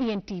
ENT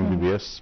MBBS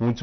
5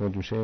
5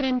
3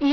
E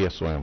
ASOM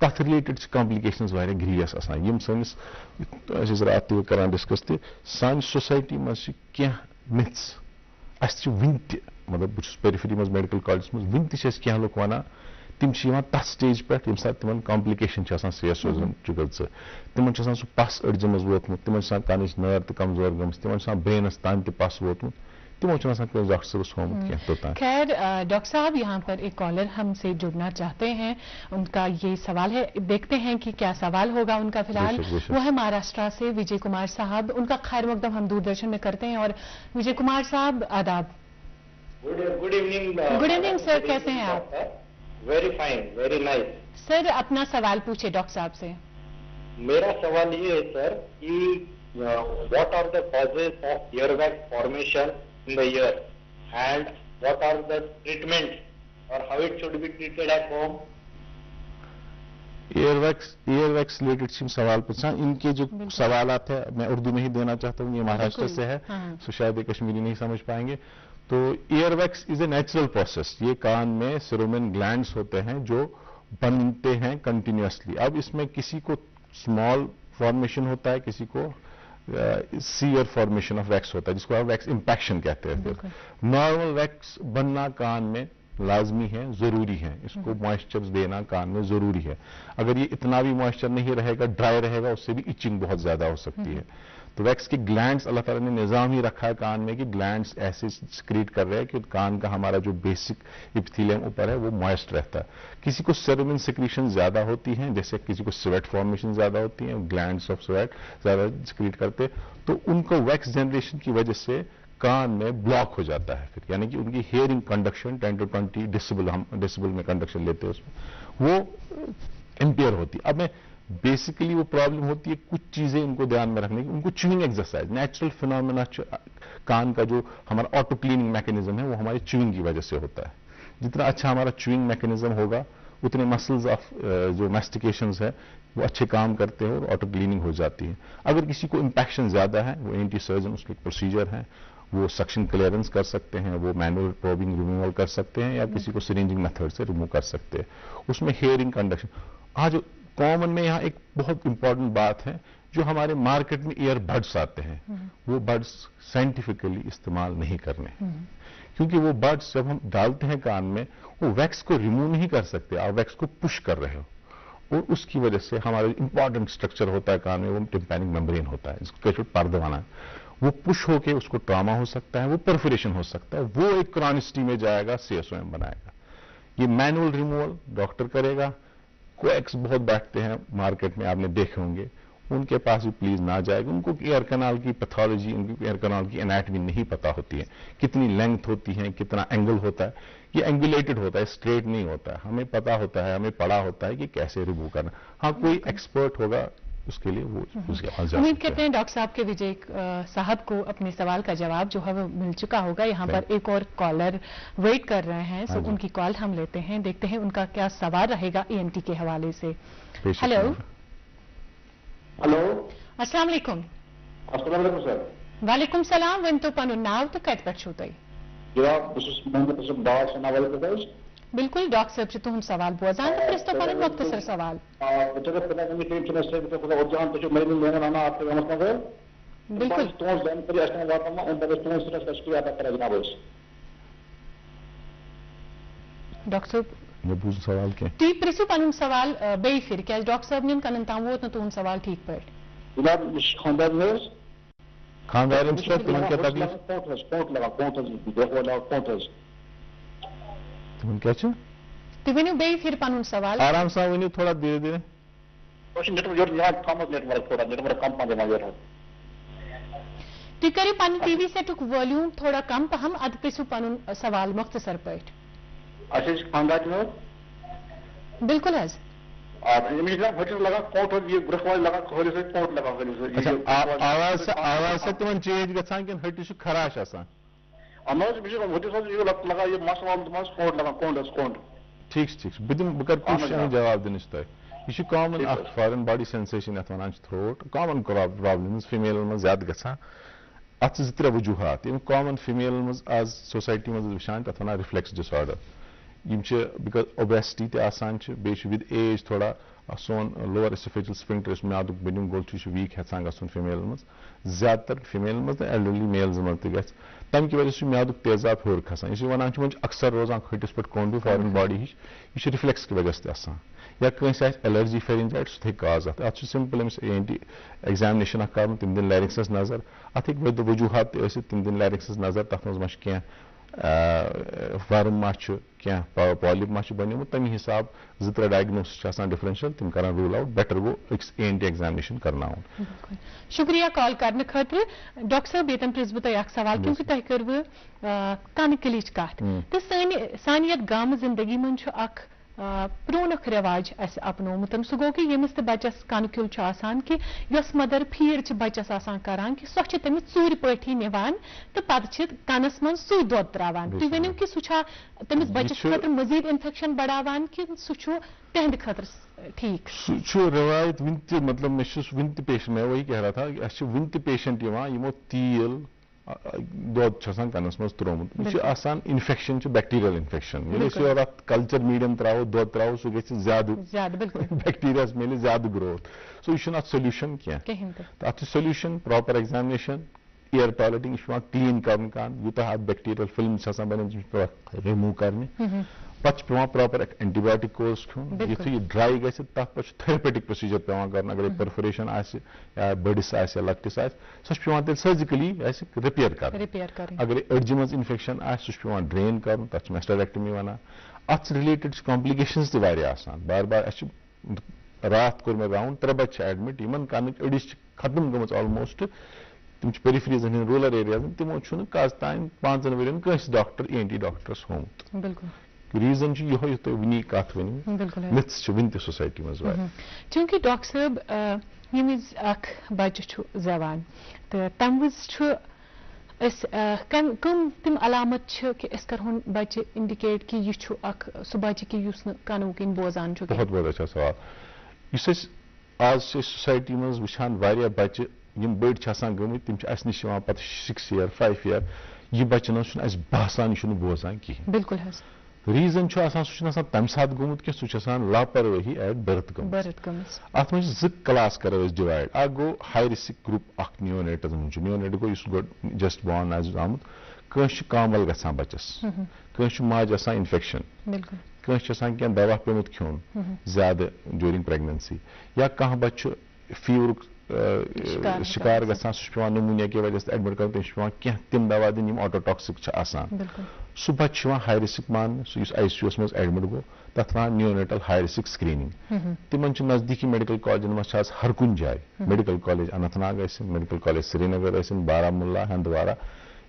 تتھ related کمپلکیشنز واریاہ grease آسان یم سٲنِس أسۍ رات تہِ کران ڈسکس تہِ سانہِ سوسایٹی منٛز چھِ کینٛہہ مِتھس اَسہِ چھِ وٕنہِ تہِ مطلب بہٕ چھُس پیرِفری منٛز میڈیکل کالجس منٛز وٕنہِ تہِ چھِ اَسہِ کینٛہہ لُکھ وَنان تِم چھِ یِوان تتھ سٹیج پٮ۪ٹھ ییٚمہِ ساتہٕ تِمن کمپلکیشن چھِ آسان صحت سوزان چھُ گٔژھٕ تِمن چھُ آسان سُہ پس أڈجہِ منٛز ووتمُت تِمن چھِ آسان کَنٕچ نٲر تہِ کمزور گٔمٕژ تِمن چھُ آسان برینس تام تہِ پس ووتمُت تمو چھُنہٕ آسان کٲنٛسہِ ڈاکٹر صٲبس ہومُت کینٛہہ توٚتام. خیر ڈاکٹر صاحب یہاں پر ایک کالر ہم سے جڑنا چاہتے ہیں ان کا یہ سوال ہے دیکھتے ہیں کہ کیا سوال ہوگا ان کا. فی الحال وہ ہے مہاراشٹرا سے وجے کمار صاحب ان کا خیر مقدم ہم دوردرشن میں کرتے ہیں. اور وجے کمار صاحب آداب. Good evening. Good evening sir, کیسے ہیں آپ؟ Very fine, very nice. Sir اپنا سوال پوچھے ڈاکٹر صاحب سے. میرا سوال یہ ہے سر کہ what are the causes of ear wax formation in the ear and what are the treatment or how it should be treated at home. Ear wax related چھِ سوال پوچھا. ان کے جو سوالات ہیں میں اردو میں ہی دینا چاہتا ہوں, یہ مہاراشٹر سے ہے تو شاید یہ کشمیری نہیں سمجھ پائیں گے. تو ear wax is a natural process. یہ کان میں سیرومن گلینڈس ہوتے ہیں جو بنتے ہیں کنٹینیوسلی. اب اس میں کسی کو اسمال فارمیشن ہوتا ہے, کسی کو سیئر فارمیشن آف ویکس ہوتا ہے جس کو آپ ویکس امپیکشن کہتے ہیں. پھر نارمل ویکس بننا کان میں لازمی ہے, ضروری ہے. اس کو موئسچر دینا کان میں ضروری ہے. اگر یہ اتنا بھی موئسچر نہیں رہے گا, ڈرائی رہے گا, اس سے بھی ایچنگ بہت زیادہ ہو سکتی ہے. تو ویکس کے گلینڈس اللہ تعالیٰ نے نظام ہی رکھا ہے کان میں کہ گلینڈس ایسے سکریٹ کر رہے ہیں کہ کان کا ہمارا جو بیسک ایپیتھیلیم اوپر ہے وہ موئسٹ رہتا ہے. کسی کو سیرومن سیکریشن زیادہ ہوتی ہیں, جیسے کسی کو سویٹ فارمیشن زیادہ ہوتی ہیں, گلینڈس آف سویٹ زیادہ سکریٹ کرتے, تو ان کو ویکس جنریشن کی وجہ سے کان میں بلاک ہو جاتا ہے. پھر یعنی کہ ان کی ہیئرنگ کنڈکشن 10 to 20 ڈیسیبل, ہم ڈیسیبل میں کنڈکشن لیتے ہیں, اس میں وہ امپیئر ہوتی ہے. اب میں بیسیکلی وہ پرابلم ہوتی ہے کچھ چیزیں ان کو دھیان میں رکھنے کی. ان کو چیونگ ایکسرسائز نیچرل فینومینا کان کا جو ہمارا آٹو کلیننگ میکینزم ہے وہ ہماری چیونگ کی وجہ سے ہوتا ہے. جتنا اچھا ہمارا چیونگ میکینزم ہوگا اتنے مسلز آف جو میسٹیکیشنز ہے وہ اچھے کام کرتے ہیں اور آٹو کلیننگ ہو جاتی ہے. اگر کسی کو امپیکشن زیادہ ہے وہ اینٹی سرجن اس کے پروسیجر ہیں, وہ سکشن کلیئرنس کر سکتے ہیں, وہ مینول پروبنگ ریموول کر سکتے ہیں, یا کسی کو سرنجنگ میتھڈ سے ریموو کر سکتے ہیں. اس میں ہیئرنگ کنڈکشن. آج کامن میں یہاں ایک بہت امپورٹنٹ بات ہے, جو ہمارے مارکیٹ میں ایئر بڈس آتے ہیں وہ بڈس سائنٹیفکلی استعمال نہیں کرنے, کیونکہ وہ بڈس جب ہم ڈالتے ہیں کان میں وہ ویکس کو ریموو نہیں کر سکتے, آپ ویکس کو پش کر رہے ہو, اور اس کی وجہ سے ہمارا امپورٹنٹ اسٹرکچر ہوتا ہے کان میں, وہ ٹمپینک میمبرین ہوتا ہے جس کو پردوانا ہے, وہ پش ہو کے اس کو ٹراما ہو سکتا ہے, وہ پرفوریشن ہو سکتا ہے, وہ ایک کرانسٹی میں جائے گا, CSOM بنائے گا. یہ مینول ریموول ڈاکٹر کرے گا. کویکس بہت بیٹھتے ہیں مارکیٹ میں, آپ نے دیکھے ہوں گے, ان کے پاس بھی پلیز نہ جائے گا. ان کو ایئر کنال کی پیتھولوجی, ان کی ایئر کنال کی انیٹمی نہیں پتا ہوتی ہے, کتنی لینتھ ہوتی ہے, کتنا اینگل ہوتا ہے. یہ اینگولیٹڈ ہوتا ہے, اسٹریٹ نہیں ہوتا ہے. ہمیں پتا ہوتا ہے, ہمیں پڑھا ہوتا ہے کہ کیسے ریموو کرنا. ہاں کوئی ایکسپرٹ ہوگا اس کے لیے وہ امید کرتے ہیں ڈاکٹر صاحب کے وجے صاحب کو اپنے سوال کا جواب جو ہے وہ مل چکا ہوگا. یہاں پر ایک اور کالر ویٹ کر رہے ہیں, سو ان کی کال ہم لیتے ہیں, دیکھتے ہیں ان کا کیا سوال رہے گا ENT کے حوالے سے. ہلو ہلو, السلام علیکم. السلام علیکم سر. وعلیکم السلام. ون تو پنن ناو تو کت پہ چھو تھی؟ جناب بس محمد اسم ڈاکٹر ناول پہ. بالکل ڈاکٹر صاحب سے تہد سوال بوزان تو پرستو پن مختصر سوال. بالکل ڈاکٹر صاحب سوال کیا تھی پرسو پن سوال بی پھر کیا ڈاکٹر صاحب نن کنن تام ووت نا تہد سوال ٹھیک پہ. جناب خاندار تمن کیا تکلیف تمن کیا چھ تھی ونو بی پھر پن سوال آرام سے ونو تھوڑا دھیرے دھیرے. تھی کرو پن ٹی وی سیٹک والیوم تھوڑا کم پہم اد پرسو پن سوال مختصر پہ. بالکل حظ آواز سے تمن چینج گژھان کن ہٹس خراش آسان. ٹھیک ٹھیک بہ کر کوشش جواب دنچ تہ. یہ کامن اخ فارن باڈی سینسیشن یتھ ونان تھروٹ, کامن پرابلمز فیمیل من زیادہ گژھان. ات زٕ ترٛےٚ وجوہات یم کامن فیمیل مز آز سوسائٹی مز وچھان تتھ ونان رِفلیکس ڈس آرڈر. یم بیکاز اوبیسٹی تہ آسان بیٚیہِ چھُ ود ایج تھوڑا سون لوور اسوفیجل سفنکٹر میادُک بٔنِم گول چھُ ویٖک ہٮ۪ژان گژھُن فِمیلن منٛز زیادٕ تر فِمیلن منٛز تہٕ ایلڈرلی میلزن منٛز تہِ گژھِ تَمہِ کہِ وجہ سۭتۍ چھُ میادُک تیزاب ہیوٚر کھسان یُس یہِ وَنان چھِ وۄنۍ چھُ اکثر روزان کھٔٹِس پٮ۪ٹھ کونڈو فارن باڈی ہِش یہِ چھُ رِفلیکس کہِ وجہ سۭتۍ آسان یا کٲنٛسہِ آسہِ ایلرجی فیرنجایٹس سُہ تہِ ہیٚکہِ کاز اَتھ چھُ سمپل أمِس ENT ایگزامنیشن اکھ کرُن تِم دِنۍ لیرنگسس نظر اَتھ ہیٚکہِ وجوٗہات تہِ ٲسِتھ تِم دِنۍ لیرنگسس نظر تَتھ منٛز ما چھُ کینٛہہ ورم ما چھُ کینٛہہ پالِپ ما چھُ بنیومُت تَمہِ حساب 2-3 ڈائگنوسس چھِ آسان ڈفرنشل تِم کران روٗل آوُٹ بیٹر گوٚو أکِس ENT ایگزامنیشن کرناوُن. شکریہ کال کرنہٕ خٲطرٕ ڈاکٹر صٲب ییٚتٮ۪ن پرٛژھٕ بہٕ تۄہہِ اکھ سوال کیونکہِ تۄہہِ کٔروٕ کانہٕ کتھ تہٕ سانہِ یتھ گامہٕ زندگی منٛز چھُ اکھ پرون اکھ رواج اسہِ اپنومُت سُہ گوٚو کہِ ییٚمِس تہِ بچس کَنہٕ کیُل چھُ آسان کہِ یۄس مدر پھیٖر چھِ بچس آسان کران کہِ سۄ چھِ تٔمِس ژوٗرِ پٲٹھی نِوان تہٕ پتہٕ چھِ کَنس منٛز سُے دۄد تراوان تُہۍ ؤنِو کہِ سُہ چھا تٔمِس بچس خٲطرٕ مزیٖد انفیکشن بڑاوان کہِ سُہ چھُ تِہنٛدِ خٲطرٕ ٹھیٖک سُہ چھُ رِوایت وُنہِ تہِ مطلب مےٚ چھُ وُنہِ تہِ پیشنٹ مےٚ وہی کہہ رہا تھا اَسہِ چھِ وُنہِ تہِ پیشنٹ یِوان یِمو تیٖل دۄد چھُ آسان کَنس منٛز تروومُت یہِ چھُ آسان انفیکشن چھُ بیکٹیریل انفیکشن ییٚلہِ أسۍ یورٕ اَتھ کلچر میٖڈیم تراوو دۄد تراوو سُہ گژھِ زیادٕ بیکٹیریاہس میلہِ زیادٕ گروتھ سو یہِ چھُنہٕ اَتھ سولوٗشن کینٛہہ تہٕ اَتھ چھُ سولوٗشن پراپر ایگزامنیشن اِیر ٹویلیٹنگ یہِ چھُ پیوان کلیٖن کرُن کَن یوٗتاہ اَتھ بیکٹیریل فِلم چھِ آسان بنیمٕژ یِم چھِ پیوان رِموٗ کرنہِ پتہٕ چھُ پیوان پراپر اینٹی بایوٹک کورس کھیوٚن یُتھُے یہِ ڈراے گژھِ تتھ پتہٕ چھُ تھیرپیٹک پروسیجر پیوان کرُن اگر پٔرفوریشن آسہِ یا بٔڑِس آسہِ یا لۄکٹِس آسہِ سۄ چھِ پیوان تیٚلہِ سٔرجِکلی اَسہِ رِپیر کرٕنۍ اگر أڈجہِ منٛز انفیکشن آسہِ سُہ چھُ پیوان ڈرین کرُن تتھ چھِ میسٹریکٹمی ونان اتھ سۭتۍ رِلیٹڈ چھِ کامپلِکیشنز تہِ واریاہ آسان بار بار اَسہِ چھِ راتھ کوٚر مےٚ راوُنڈ 3 بچہِ چھِ ایڈمِٹ یِمن کَنٕکۍ أڈِس چھِ ختم گٔمٕژ آلموسٹ تِم چھِ پیرِفریٖزن ہٕنٛدۍ روٗرل ایریازن تِمو چھُنہٕ کز تانۍ 5 ؤرین کٲنٛسہِ ڈاکٹر ENT ڈاکٹرس ہومُت ریٖزن چھُ یِہوے یُتھ تُہۍ وُنی کتھ ؤنِو مِتھس چھِ وُنہِ تہِ سوسایٹی منٛز چوٗنٛکہِ ڈاکٹر صٲب ییٚمہِ وِزِ اکھ بچہِ چھُ زٮ۪وان تہٕ تمہِ وِزِ چھُ أسۍ کٕم تِم علامت چھِ کہِ أسۍ کرہون بچہِ اِنڈِکیٹ کہِ یہِ چھُ اکھ سُہ بچہِ کہِ یُس نہٕ کَنہٕ کِنۍ بوزان چھُ بہت اچھا سوال یُس أسۍ آز چھِ أسۍ سوسایٹی منٛز وٕچھان واریاہ بچہِ یِم بٔڑۍ چھِ آسان گٔمٕتۍ تِم چھِ اَسہِ نِش یِوان پتہٕ 6 year 5 year یہِ بچہٕ نہ چھُنہٕ اَسہِ باسان یہِ چھُنہٕ بوزان کِہینۍ بِلکُل حظ ریٖزن چھُ آسان سُہ چھُنہٕ آسان تمہِ ساتہٕ گوٚمُت کینٛہہ سُہ چھُ آسان لاپروٲہی ایٹ بٔرٕتھ گٔمٕژ اتھ منٛز چھِ 2 کلاس کرو أسۍ ڈِوایڈ اکھ گوٚو ہاے رِسک گرُپ اکھ نیونیٹن منٛز چھُ نیونیٹ گوٚو یُس گۄڈٕ جسٹ بورن آسہِ آمُت کٲنٛسہِ چھُ کامل گژھان بچس کٲنٛسہِ چھُ ماجہِ آسان انفیکشن کٲنٛسہِ چھُ آسان کینٛہہ دوا پیوٚمُت کھیوٚن زیادٕ جوٗرِنگ پریگننسی یا کانٛہہ بچہِ چھُ فیورُک شِکار گژھان سُہ چھُ پیوان نموٗنیا کہِ وجہ سۭتۍ ایڈمِٹ کرُن تٔمِس چھُ پیوان کینٛہہ تِم دوا دِنۍ یِم آٹوٹاکسِک چھِ آسان سُہ بچہِ چھُ یِوان ہاے رِسک ماننہٕ سُہ یُس ICU یس منٛز ایڈمِٹ گوٚو تتھ ونان نیونیٹل ہاے رِسک سکریٖنِنگ تِمن چھُ نزدیٖکی میڈِکل کالجن منٛز چھِ آز ہر کُنہِ جایہِ میڈِکل کالیج اننت ناگ ٲسِن میڈِکل کالیج سرینگر ٲسِن بارہمولہ ہندوارہ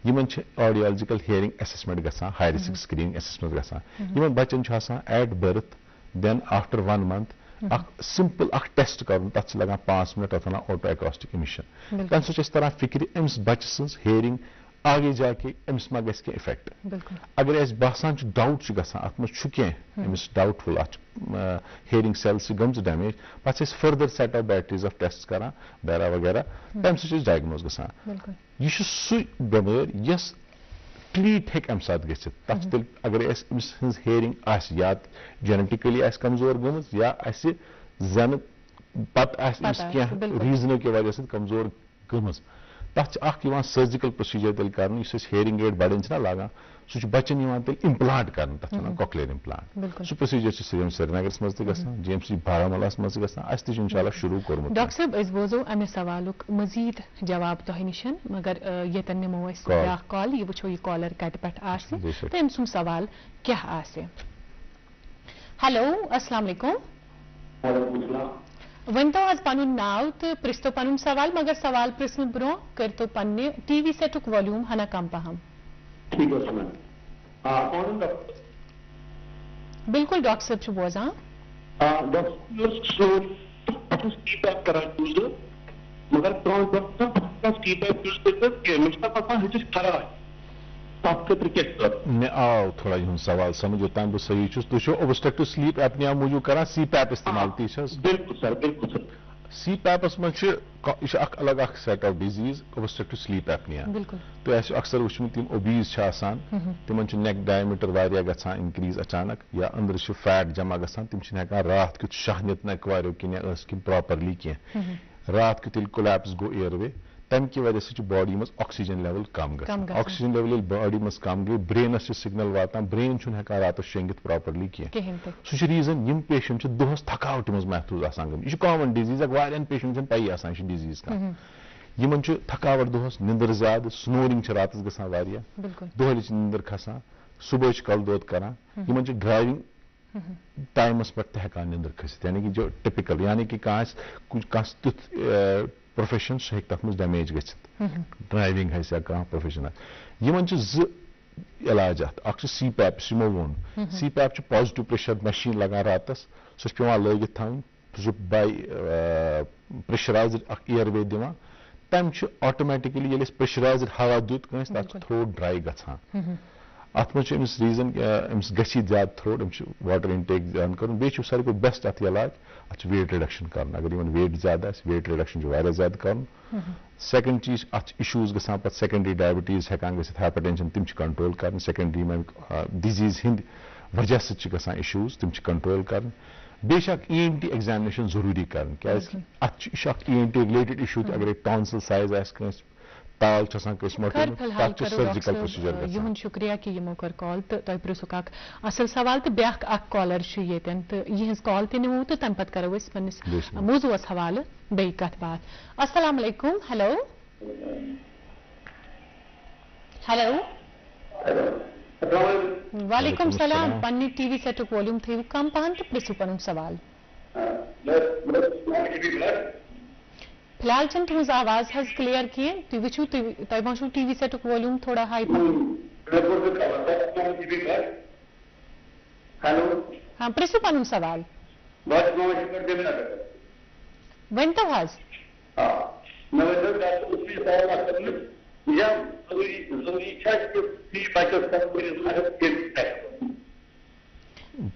یِمن چھِ آڈیولجِکل ہِیرِنگ ایسیسمنٹ گژھان ہاے رِسک سکریٖنِنگ ایسیسمنٹ گژھان یِمن بچن چھُ آسان at birth then after 1 month اکھ سمپل اکھ ٹیسٹ کرُن تتھ چھِ لگان 5 minute تتھ ونان آٹو ایکاسٹک اِمِشن تمہِ سۭتۍ چھِ اَسہِ تران فِکرِ أمِس بچہِ سٕنٛز ہِیرِنگ آگے جا کے أمِس ما گژھِ کینٛہہ اِفیکٹ اگر اَسہِ باسان چھُ ڈاوُٹ چھُ گژھان اتھ منٛز چھُ کینٛہہ أمِس ڈاوُٹ فُل اتھ چھُ ہِیرِنگ سیلٕز چھِ گٔمژٕ ڈیمیج پتہٕ چھِ أسۍ further set of batteries of test کران بیرا وغیرہ تمہِ سۭتۍ چھِ أسۍ ڈایگنوز گژھان یہِ چھُ سُہ بٮ۪مٲرۍ یۄس ٹرٛیٖٹ ہیٚکہِ اَمہِ ساتہٕ گٔژھِتھ تتھ چھِ تیٚلہِ اگر أسۍ أمِس ہٕنٛز ہِیرِنگ آسہِ یا جینیٹِکلی آسہِ کمزور گٔمٕژ یا اَسہِ زنہٕ پتہٕ آسہِ أمِس کینٛہہ ریٖزنو کہِ وجہ سۭتۍ کمزور گٔمٕژ تتھ چھِ اکھ یِوان سٔرجِکل پروسیجر تیٚلہِ کرنہٕ یُس أسۍ ہِیرِنگ ایڈ بڑٮ۪ن چھِنہ لاگان سُہ چھُ بچن یِوان تیٚلہِ اِمپلانٹ کرنہٕ تتھ ونان کوکلیر اِمپلانٹ سُہ پروسیجر چھُ سرینگرس منٛز تہِ گژھان GMC بارہمولاہس منٛز تہِ گژھان اَسہِ تہِ چھُ انشاءاللہ شروٗع کوٚرمُت ڈاکٹر صٲب أسۍ بوزو امہِ سوالُک مزیٖد جواب تۄہہِ نِش مگر ییٚتٮ۪ن نِمو أسۍ بیٛاکھ کال یہِ وٕچھو یہِ کالر کتہِ پٮ۪ٹھ آسہِ تہٕ أمۍ سُنٛد سوال کیٛاہ آسہِ ہیلو السلام علیکُم ؤنۍتو حظ پنُن ناو تہٕ پرٛژھتو پنُن سوال مگر سوال پرٛژھنہٕ برٛونٛہہ کٔرۍتو پننہِ TV سیٹُک والیوٗم ہنا کم پہم بِلکُل ڈاکٹر صٲب چھُ بوزان مےٚ آو تھوڑا یِہُنٛد سوال سمجھ یوٚتام بہٕ صحیح چھُس تُہۍ چھِو اوبسٹرکٹِو سلیٖپ ایپنیا موٗجوٗب کران CPAP استعمال تی چھِ حظ بالکل سر بالکل سر سی پیپس مجھ یہ الگ اخ set of diseases obstructive sleep apnoea تو اس اکثر وچمت تم اوبیز تمن نیک ڈائمیٹر واریاہ گژھان انکریز اچانک یا اندر فیٹ جمع گژھان تم ہیکان رات کیُتھ شاہ نِتھ نیک واریو کن یا ٲس کن پراپرلی کینٛہہ رات کیُتھ ییٚلہِ کولیپس گو ایئر وے تمہ کی وجہ سے باڈی مز آکسیجن لیول کم گژھان آکسیجن لیول ییٚلہِ باڈی مز کم گئی برینس سگنل واتان برین چھُنہٕ ہیکان راتس شینگتھ پراپرلی کینٛہہ سُہ ریزن یم پیشنٹ دۄہس تھکاوٹ مز محسوس آسان گٔمٕتۍ یہ کامن ڈیزیز واریاہن پیشنٹن پی آسان یہ ڈیزیز کانٛہہ یمن تھکاوٹ دۄہس نندر زیادٕ سنورنگ راتس گژھان واریاہ دۄہلہِ نندر کھسان صبح کل دود کران یمن ڈرائیونگ ٹائمس پہ ہیکان نندر کھسِتھ یعنی کہ جو ٹپکل یعنی کہ کانٛہہ تیُتھ پروفیشن سُہ ہیٚکہِ تتھ منٛز ڈیمیج گٔژھِتھ ڈرائیونگ آسہِ یا کانٛہہ پروفیشن آسہِ یمن زٕ علاج اتھ اکھ سی پیپ یمو ووٚن سی پیپ چھُ پازٹِو پریشر مشیٖن لگان راتس سۄ چھِ پیٚوان لٲگِتھ تھاوٕنۍ سُہ چھُ باے پریشرایزٕڈ اکھ اِیر وے دِوان تمہِ چھُ آٹومیٹِکلی ییٚلہِ أسۍ پریشرایزٕڈ ہوا دیُت کٲنٛسہِ تتھ چھُ تھروٹ ڈراے گژھان اتھ منٛز چھُ أمِس ریزن أمِس گژھِ زیادٕ تھروٹ أمِس چھُ واٹر انٹیک زیادٕ کرُن بیٚیہِ چھُ ساروی کھۄتہٕ بیسٹ اتھ علاج اتھ چھُ ویٹ رِڈکشن کرُن اگر یمن ویٹ زیادٕ آسہِ ویٹ رِڈکشن چھُ واریاہ زیادٕ کرُن سیکنڈ چیز اتھ چھِ اِشوٗز گژھان پتہٕ سیکنڈری ڈایبٹیٖز ہیکان گٔژھِتھ ہایپر ٹینشن تِم چھِ کنٹرول کرٕنۍ سیکنڈری ڈِزیٖز ہٕنٛدۍ وجہ سۭتۍ چھِ گژھان اِشوٗز تِم چھِ کنٹرول کرٕنۍ بیٚیہِ چھِ اکھ ای این ٹی ایگزامنیشن ضروٗری کرٕنۍ کیازِ اتھ چھُ یہِ چھُ اکھ ای این ٹی رِلیٹڈ اِشوٗ تہِ اگرے ٹانسل سایز آسہِ کٲنٛسہِ تال چھُ آسان کٲنٛسہِ مۄٹومُت تتھ چھُ سٔرجِکل پروسیجر گژھان یِہُنٛد شُکریہ کہ یِمو کٔر کال تہٕ تۄہہِ پرٛژھُکھ اکھ اصل سوال تہٕ بیٛاکھ اکھ کالر چھُ ییٚتٮ۪ن تہٕ یِہٕنٛز کال تہِ نِمو تہٕ تمہِ پتہٕ کرو أسۍ پننِس موضوٗعس حوالہٕ بیٚیہِ کتھ باتھ السلام علیکم ہیلو ہیلو وعلیکم السلام پننہِ ٹی وی سیٹُک وولیوم تھٲیِو کم پہن تہٕ پرٛژھِو پنُن سوال فی الحال چھنہٕ تُہنٛز آواز حظ کلیر کینٛہہ تُہۍ وٕچھِو تۄہہِ ما چھُو ٹی وی سیٹُک وولیوم تھوڑا ہاے ہاں پرٛژھِو پنُن سوال ؤنۍتو حظ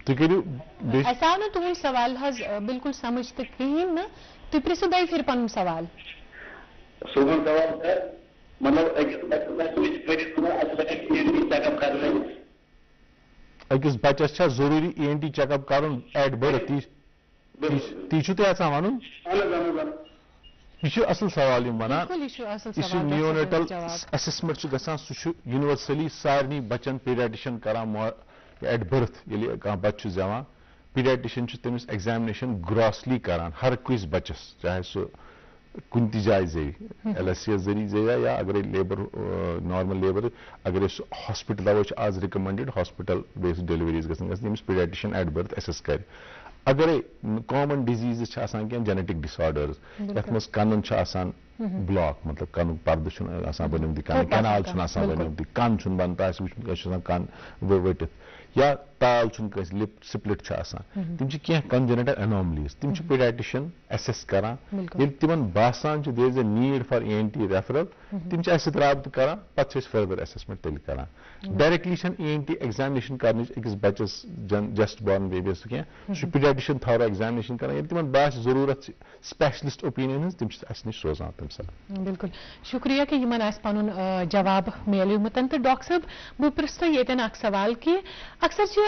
اَسہِ آو نہٕ تُہُنٛد سوال حظ بِلکُل سمجھ تہٕ کِہیٖنۍ نہٕ تُہۍ پرٛژھِو دۄیہِ پھِرِ پنُن سوال أکِس بچس چھا ضروٗری ای این ٹی چیک اپ کرُن ایٹ برتھ تی چھُو تۄہہِ یژھان ونُن یہ چھُ اصل سوال یِم ونان یہِ چھُ نیونیٹل ایسسمنٹ چھُ گژھان سُہ چھُ یونیورسلی سارنٕے بچن پیڈیٹِشن کران ایٹ برتھ ییٚلہِ کانٛہہ بچہِ چھُ زٮ۪وان پیڈیٹِشن چھُ تٔمِس ایگزامنیشن گراسلی کران ہر کٲنٛسہِ بچس چاہے سُہ کُنہِ تہِ جایہِ زیٚیہِ ایل ایس سی یس ذٔریعہٕ زیٚیا یا اگرے لیبر نارمل لیبر اگرے سُہ ہاسپٹل تَوے چھُ آز رِکمنڈڈ ہاسپٹل بیسڈ ڈیلؤریٖز گژھن گژھٕنۍ ییٚمِس پیڈیٹِشن ایٹ برتھ ایسس کرِ اگرے کامن ڈِزیٖزز چھِ آسان کینٛہہ جینیٹِک ڈِسآرڈٲرٕز یتھ منٛز کنن چھُ آسان بلاک مطلب کنُک پردٕ چھُنہٕ آسان بنیومُت کن کینال چھُنہٕ آسان بنیومُت کن چھُنہٕ بنتا آسہِ وٕچھمُت کٲنٛسہِ چھُ آسان کن ؤٹِتھ یا تال چھُنہٕ کٲنٛسہِ لِپ سپلٹ چھُ آسان تِم چھِ کینٛہہ کنجنٹل انوملیٖز تِم چھِ پیڈیٹِشن ایسس کران ییٚلہِ تِمن باسان چھُ there is a need for E N T referral تِم چھِ اسہِ سۭتۍ رابطہٕ کران پتہٕ چھِ أسۍ فٔردر ایسیسمنٹ تیٚلہِ کران ڈایریکٹلی چھنہٕ ای این ٹی ایگزامنیشن کرنٕچ أکِس بچس جسٹ بورن بیبیس کینٛہہ سُہ چھُ پیڈیٹِشن تھارو ایگزامنیشن کران ییٚلہِ تِمن باسہِ ضروٗرت سپیشلسٹ اوپینین ہٕنٛز تِم چھِ اسہِ نِش سوزان تمہِ ساتہٕ بِلکُل شُکریہ کہ یِمن آسہِ پنُن جواب میلیومُت تہٕ ڈاکٹر صٲب بہٕ پرٛژھٕ تۄہہِ ییٚتٮ۪ن اکھ سوال کہِ اکثر چھِ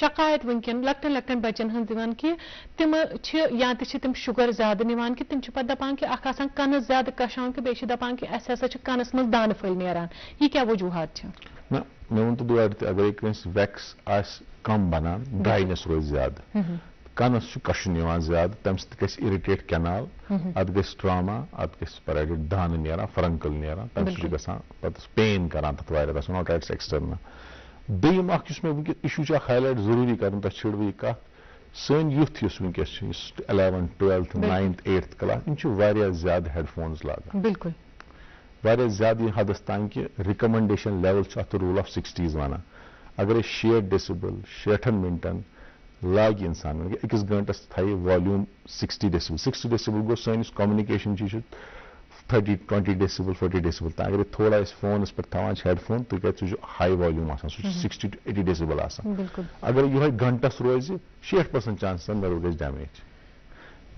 شکایت وٕنکٮ۪ن لۄکٹٮ۪ن لۄکٹٮ۪ن بچن ہٕنٛز دِوان کہِ تِم چھِ یا تہِ چھِ تِم شُگر زیادٕ نِوان کہِ تِم چھِ پتہٕ دپان کہِ اکھ آسان کنس زیادٕ کشان کہِ بیٚیہِ چھِ دپان کہِ اسہِ ہسا چھِ کنس منٛز دانہٕ پھٔلۍ نیران یہِ کیٛاہ وجوٗہات چھِ نہ مےٚ ووٚن تہٕ دورٕ تہِ اگرے کٲنٛسہِ ویکس آسہِ کم بنان ڈراینس روزِ زیادٕ کنس چھُ کشُن یِوان زیادٕ تمہِ سۭتۍ گژھِ اِرِٹیٹ کینال اتھ گژھِ ٹراما اتھ گژھِ پرایڈِٹ دانہٕ نیران فرنکل نیران تمہِ سۭتۍ چھُ گژھان پتہٕ پین کران تتھ واریاہ تتھ ونو ٹایٹس ایکسٹرنل بیٚیِم اکھ یُس مےٚ وٕنکٮ۪س اِشوٗ چھُ اکھ ہاے لایٹ ضروٗری کرُن تۄہہِ چھِڑوٕ یہِ کتھ سٲنۍ یوٗتھ یُس وٕنکٮ۪س چھُ یُس 11th 12th 9th 8th class یِم چھِ واریاہ زیادٕ ہیڈ فونز لاگان بِلکُل واریاہ زیادٕ یہِ حدس تام کہِ رِکمنڈیشن لیول چھُ اتھ روٗل آف 60s ونان اگرے 60 ڈیسِبل 60 منٹن لاگہِ انسان أکِس گٲنٹس تھایہِ والیوٗم 60 ڈیسِبل 60 ڈیسِبل گوٚو سٲنِس کومنِکیشن چھُ 30-20 ڈیسِبل 40 ڈیسِبل تام اگرے تھوڑا أسۍ فونس پٮ۪ٹھ تھاوان چھِ ہیڈ فون تِکیازِ سُہ چھُ ہاے والیوٗم آسان سُہ چھُ 60 to 80 ڈیسِبل آسان اگر یِہوے گنٹس روزِ 60% چانسز نیرو گژھِ ڈیمیج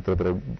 2-3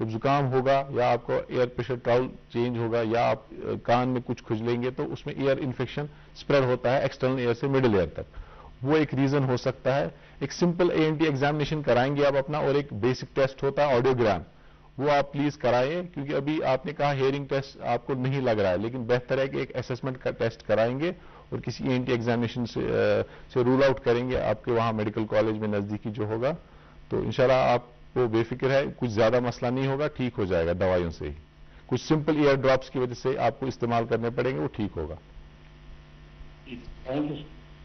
جب زکام ہوگا یا آپ کو ایئر پریشر ٹراول چینج ہوگا یا آپ کان میں کچھ کھجلیں گے تو اس میں ایئر انفیکشن اسپریڈ ہوتا ہے ایکسٹرنل ایئر سے مڈل ایئر تک. وہ ایک ریزن ہو سکتا ہے. ایک سمپل ANT ایگزامینیشن کرائیں گے آپ اپنا, اور ایک بیسک ٹیسٹ ہوتا ہے آڈیوگرام, وہ آپ پلیز کرائیں, کیونکہ ابھی آپ نے کہا ہیئرنگ ٹیسٹ آپ کو نہیں لگ رہا ہے, لیکن بہتر ہے کہ ایک اسسمنٹ کا ٹیسٹ کرائیں گے اور کسی ANT ایگزامینیشن سے رول آؤٹ کریں گے آپ کے وہاں میڈیکل کالج میں نزدیکی جو ہوگا, تو انشاءاللہ آپ کو بے فکر ہے کچھ زیادہ مسئلہ نہیں ہوگا, ٹھیک ہو جائے گا دوائیوں سے ہی. کچھ سمپل ایئر ڈراپس کی وجہ سے آپ کو استعمال کرنے پڑیں گے, وہ ٹھیک ہوگا.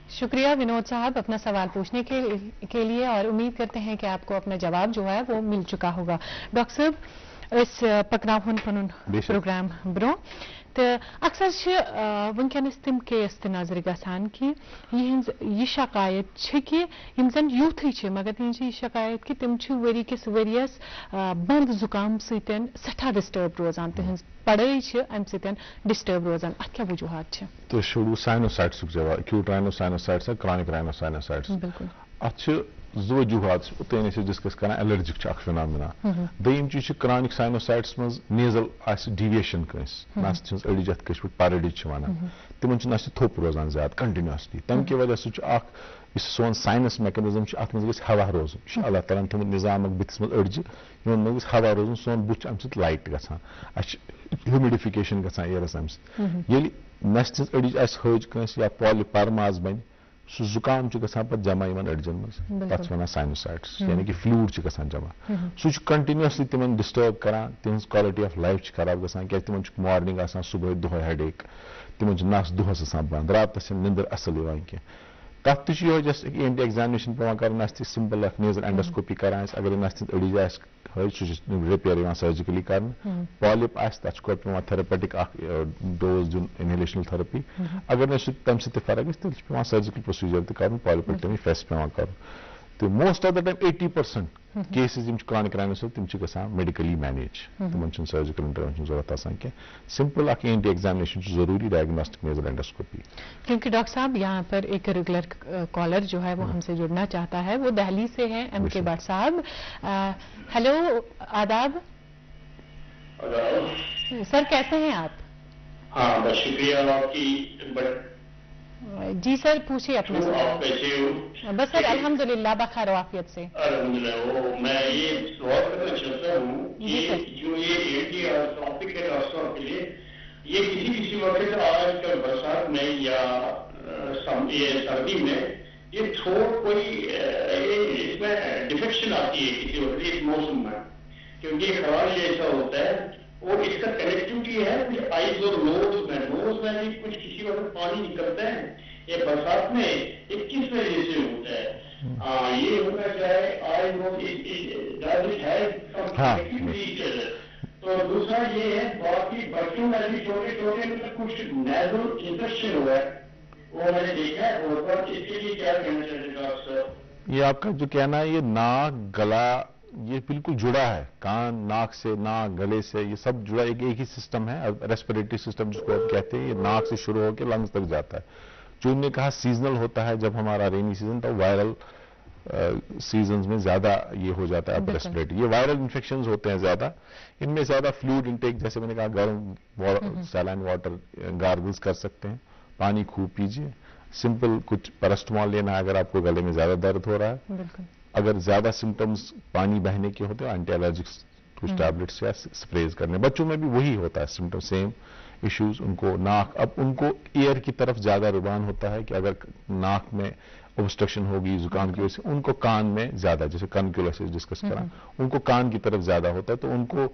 شکریہ ونود صاحب اپنا سوال پوچھنے کے لیے, اور امید کرتے ہیں کہ آپ کو اپنا جواب جو ہے وہ مل چکا ہوگا. ڈاکٹر صاحب اس پکناون پنن پروگرام برو تو اکثر ونکس تم کیس تہ نظر گژھان کہ یہ شکایت کہ یم زن یوتھے مگر تہذ یہ شکایت کہ تم وری کس وریس بند زکام ستن سٹھا ڈسٹرب روزان, تہذ پڑھائی ام ستن ڈسٹرب روزان, ات کیا وجوہات تو شروع سائنوسائٹس جواب ایکیوٹ رائنوسائنوسائٹس کرانک رائنوسائنوسائٹس. بالکل ات زٕ وجوہات اوتانۍ ٲسۍ ڈسکس کران. ایلرجک اکھ فینامنا. دوٚیِم چیٖز چھُ کرانک سائنوسائٹس منٛز نیزل آسہِ ڈیویشن کٲنٛسہِ نس چھِنس أڑِج یتھ کٲشِر پٲٹھۍ پارڈِج چھِ ونان, تِمن چھُ نس تھوٚپ روزان زیادٕ کنٹِنیوسلی. تمہِ کہِ وجہ سۭتۍ چھُ اکھ یُس سون ساینس میکنزم چھُ اتھ منٛز گژھِ ہوا روزُن. یہِ چھُ اللہ تعالیٰ ہن تھوٚمُت نظام اکھ بٕتھِس منٛز أڑجہِ یِمن منٛز گژھِ ہوا روزُن, سون بُتھ چھُ امہِ سۭتۍ لایٹ گژھان, اسہِ چھِ ہیومِڈِفِکیشن گژھان ایرس امہِ سۭتۍ. ییٚلہِ نستہِ ہٕنٛز أڑِج آسہِ ہٕج کٲنٛسہِ یا پرماز بنہِ, سُہ زکام چھُ گژھان پتہٕ جمع یِمن أڑجن منٛز, تتھ چھِ ونان سائنوسائٹس, یعنی کہ فلوٗڈ چھُ گژھان جمع. سُہ چھُ کنٹِنیوسلی تِمن ڈسٹرب کران, تِہنٛز کالٹی آف لایف چھِ خراب گژھان, کیازِ تِمن چھُ مارنِنگ آسان صبحٲے دۄہے ہیڈیک, تِمن چھُ نس دۄہس آسان بنٛد, راتس چھنہٕ نِندٕر اصل یِوان کینٛہہ. تتھ تہِ چھُ یِہوے جسٹ ANT ایگزامینیشن پیوان کرُن, اسہِ تہِ سمپل اکھ نیزل اینڈوسکوپی کران أسۍ, اگر نس تہِ أڑِج آسہِ ہٕج سُہ چھُ رِپیر یِوان سرجِکلی کرنہٕ. پالِپ آسہِ تتھ چھُ گۄڈٕ پیوان تھراپیٹک اکھ ڈوز دیُن, انہیلیشنل تھراپی. اگر نہٕ سُہ تمہِ سۭتۍ تہِ فرق گژھِ تیٚلہِ چھُ پیوان سرجِکل پروسیجر تہِ کرُن, پالِپیکٹمی فیس پیوان کرُن. تہٕ most of the time 80% cases یِم چھِ کرانک رائنوسائٹس تِم چھِ گژھان میڈیکلی مینیج, تِمن چھُنہٕ سرجِکل انٹروینشن ضروٗرت آسان کینٛہہ. سمپل اکھ ANT ایگزامینیشن چھُ ضروٗری, ڈائگنوسٹک نیزل اینڈوسکوپی. کیونکہ ڈاکٹر صاحب یہاں پر ایک ریگولر کالر جو ہے وہ ہم سے جڑنا چاہتا ہے, وہ دہلی سے ہے MK بٹ صاحب. ہیلو, آداب سر, کیسے ہیں آپ؟ ہاں بس شکریہ آپ کی. جی سر پوچھیے اپنا آپ کیسے ہو؟ بس سر الحمدللہ بخیر و عافیت سے. الحمدللہ. میں یہ سوال کرنا چاہتا ہوں کہ جو یہ ٹاپک ہے ڈاکٹر کے لیے, یہ کسی وقت آج کل برسات میں یا سردی میں یہ کوئی اس میں ڈیفیکشن آتی ہے کسی وقت اس موسم میں, کیونکہ خراش ایسا ہوتا ہے, اور اس کا کنیکٹیوٹی ہے کچھ آئیز اور نوز میں بھی کچھ کسی وقت پانی نکلتا ہے. یہ برسات میں یہ کس وجہ سے ہوتا ہے؟ یہ ہونا چاہے آئیز ہے. تو دوسرا یہ ہے باقی بچوں میں بھی چھوٹے چھوٹے کچھ نیزل انفیکشن ہوا ہے, وہ میں نے دیکھا ہے, اور اس کے لیے کیا کہنا چاہتے ہیں آپ سر؟ یہ آپ کا جو کہنا ہے, یہ ناک گلا یہ بالکل جڑا ہے, کان ناک سے, ناک گلے سے, یہ سب جڑا ایک ہی سسٹم ہے. ریسپریٹری سسٹم جس کو آپ کہتے ہیں, یہ ناک سے شروع ہو کے لنگس تک جاتا ہے. جو انہوں نے کہا سیزنل ہوتا ہے, جب ہمارا رینی سیزن تو وائرل سیزنز میں زیادہ یہ ہو جاتا ہے اپر ریسپریٹری. یہ وائرل انفیکشنز ہوتے ہیں زیادہ, ان میں زیادہ فلوئڈ انٹیک, جیسے میں نے کہا گرم سیلائن واٹر گارگلز کر سکتے ہیں, پانی خوب پیجیے, سمپل کچھ پیراسٹمال لینا ہے اگر آپ کو گلے میں زیادہ درد ہو رہا ہے. اگر زیادہ سمٹمز پانی بہنے کے ہوتے ہیں, اینٹی الرجکس کچھ ٹیبلٹس یا اسپریز کرنے. بچوں میں بھی وہی ہوتا ہے سمٹم, سیم ایشوز. ان کو ناک, اب ان کو ایئر کی طرف زیادہ رجحان ہوتا ہے کہ اگر ناک میں اوبسٹرکشن ہوگی زکام کی وجہ سے, ان کو کان میں زیادہ, جیسے کنکیولوسس ڈسکس کرا, ان کو کان کی طرف زیادہ ہوتا ہے. تو ان کو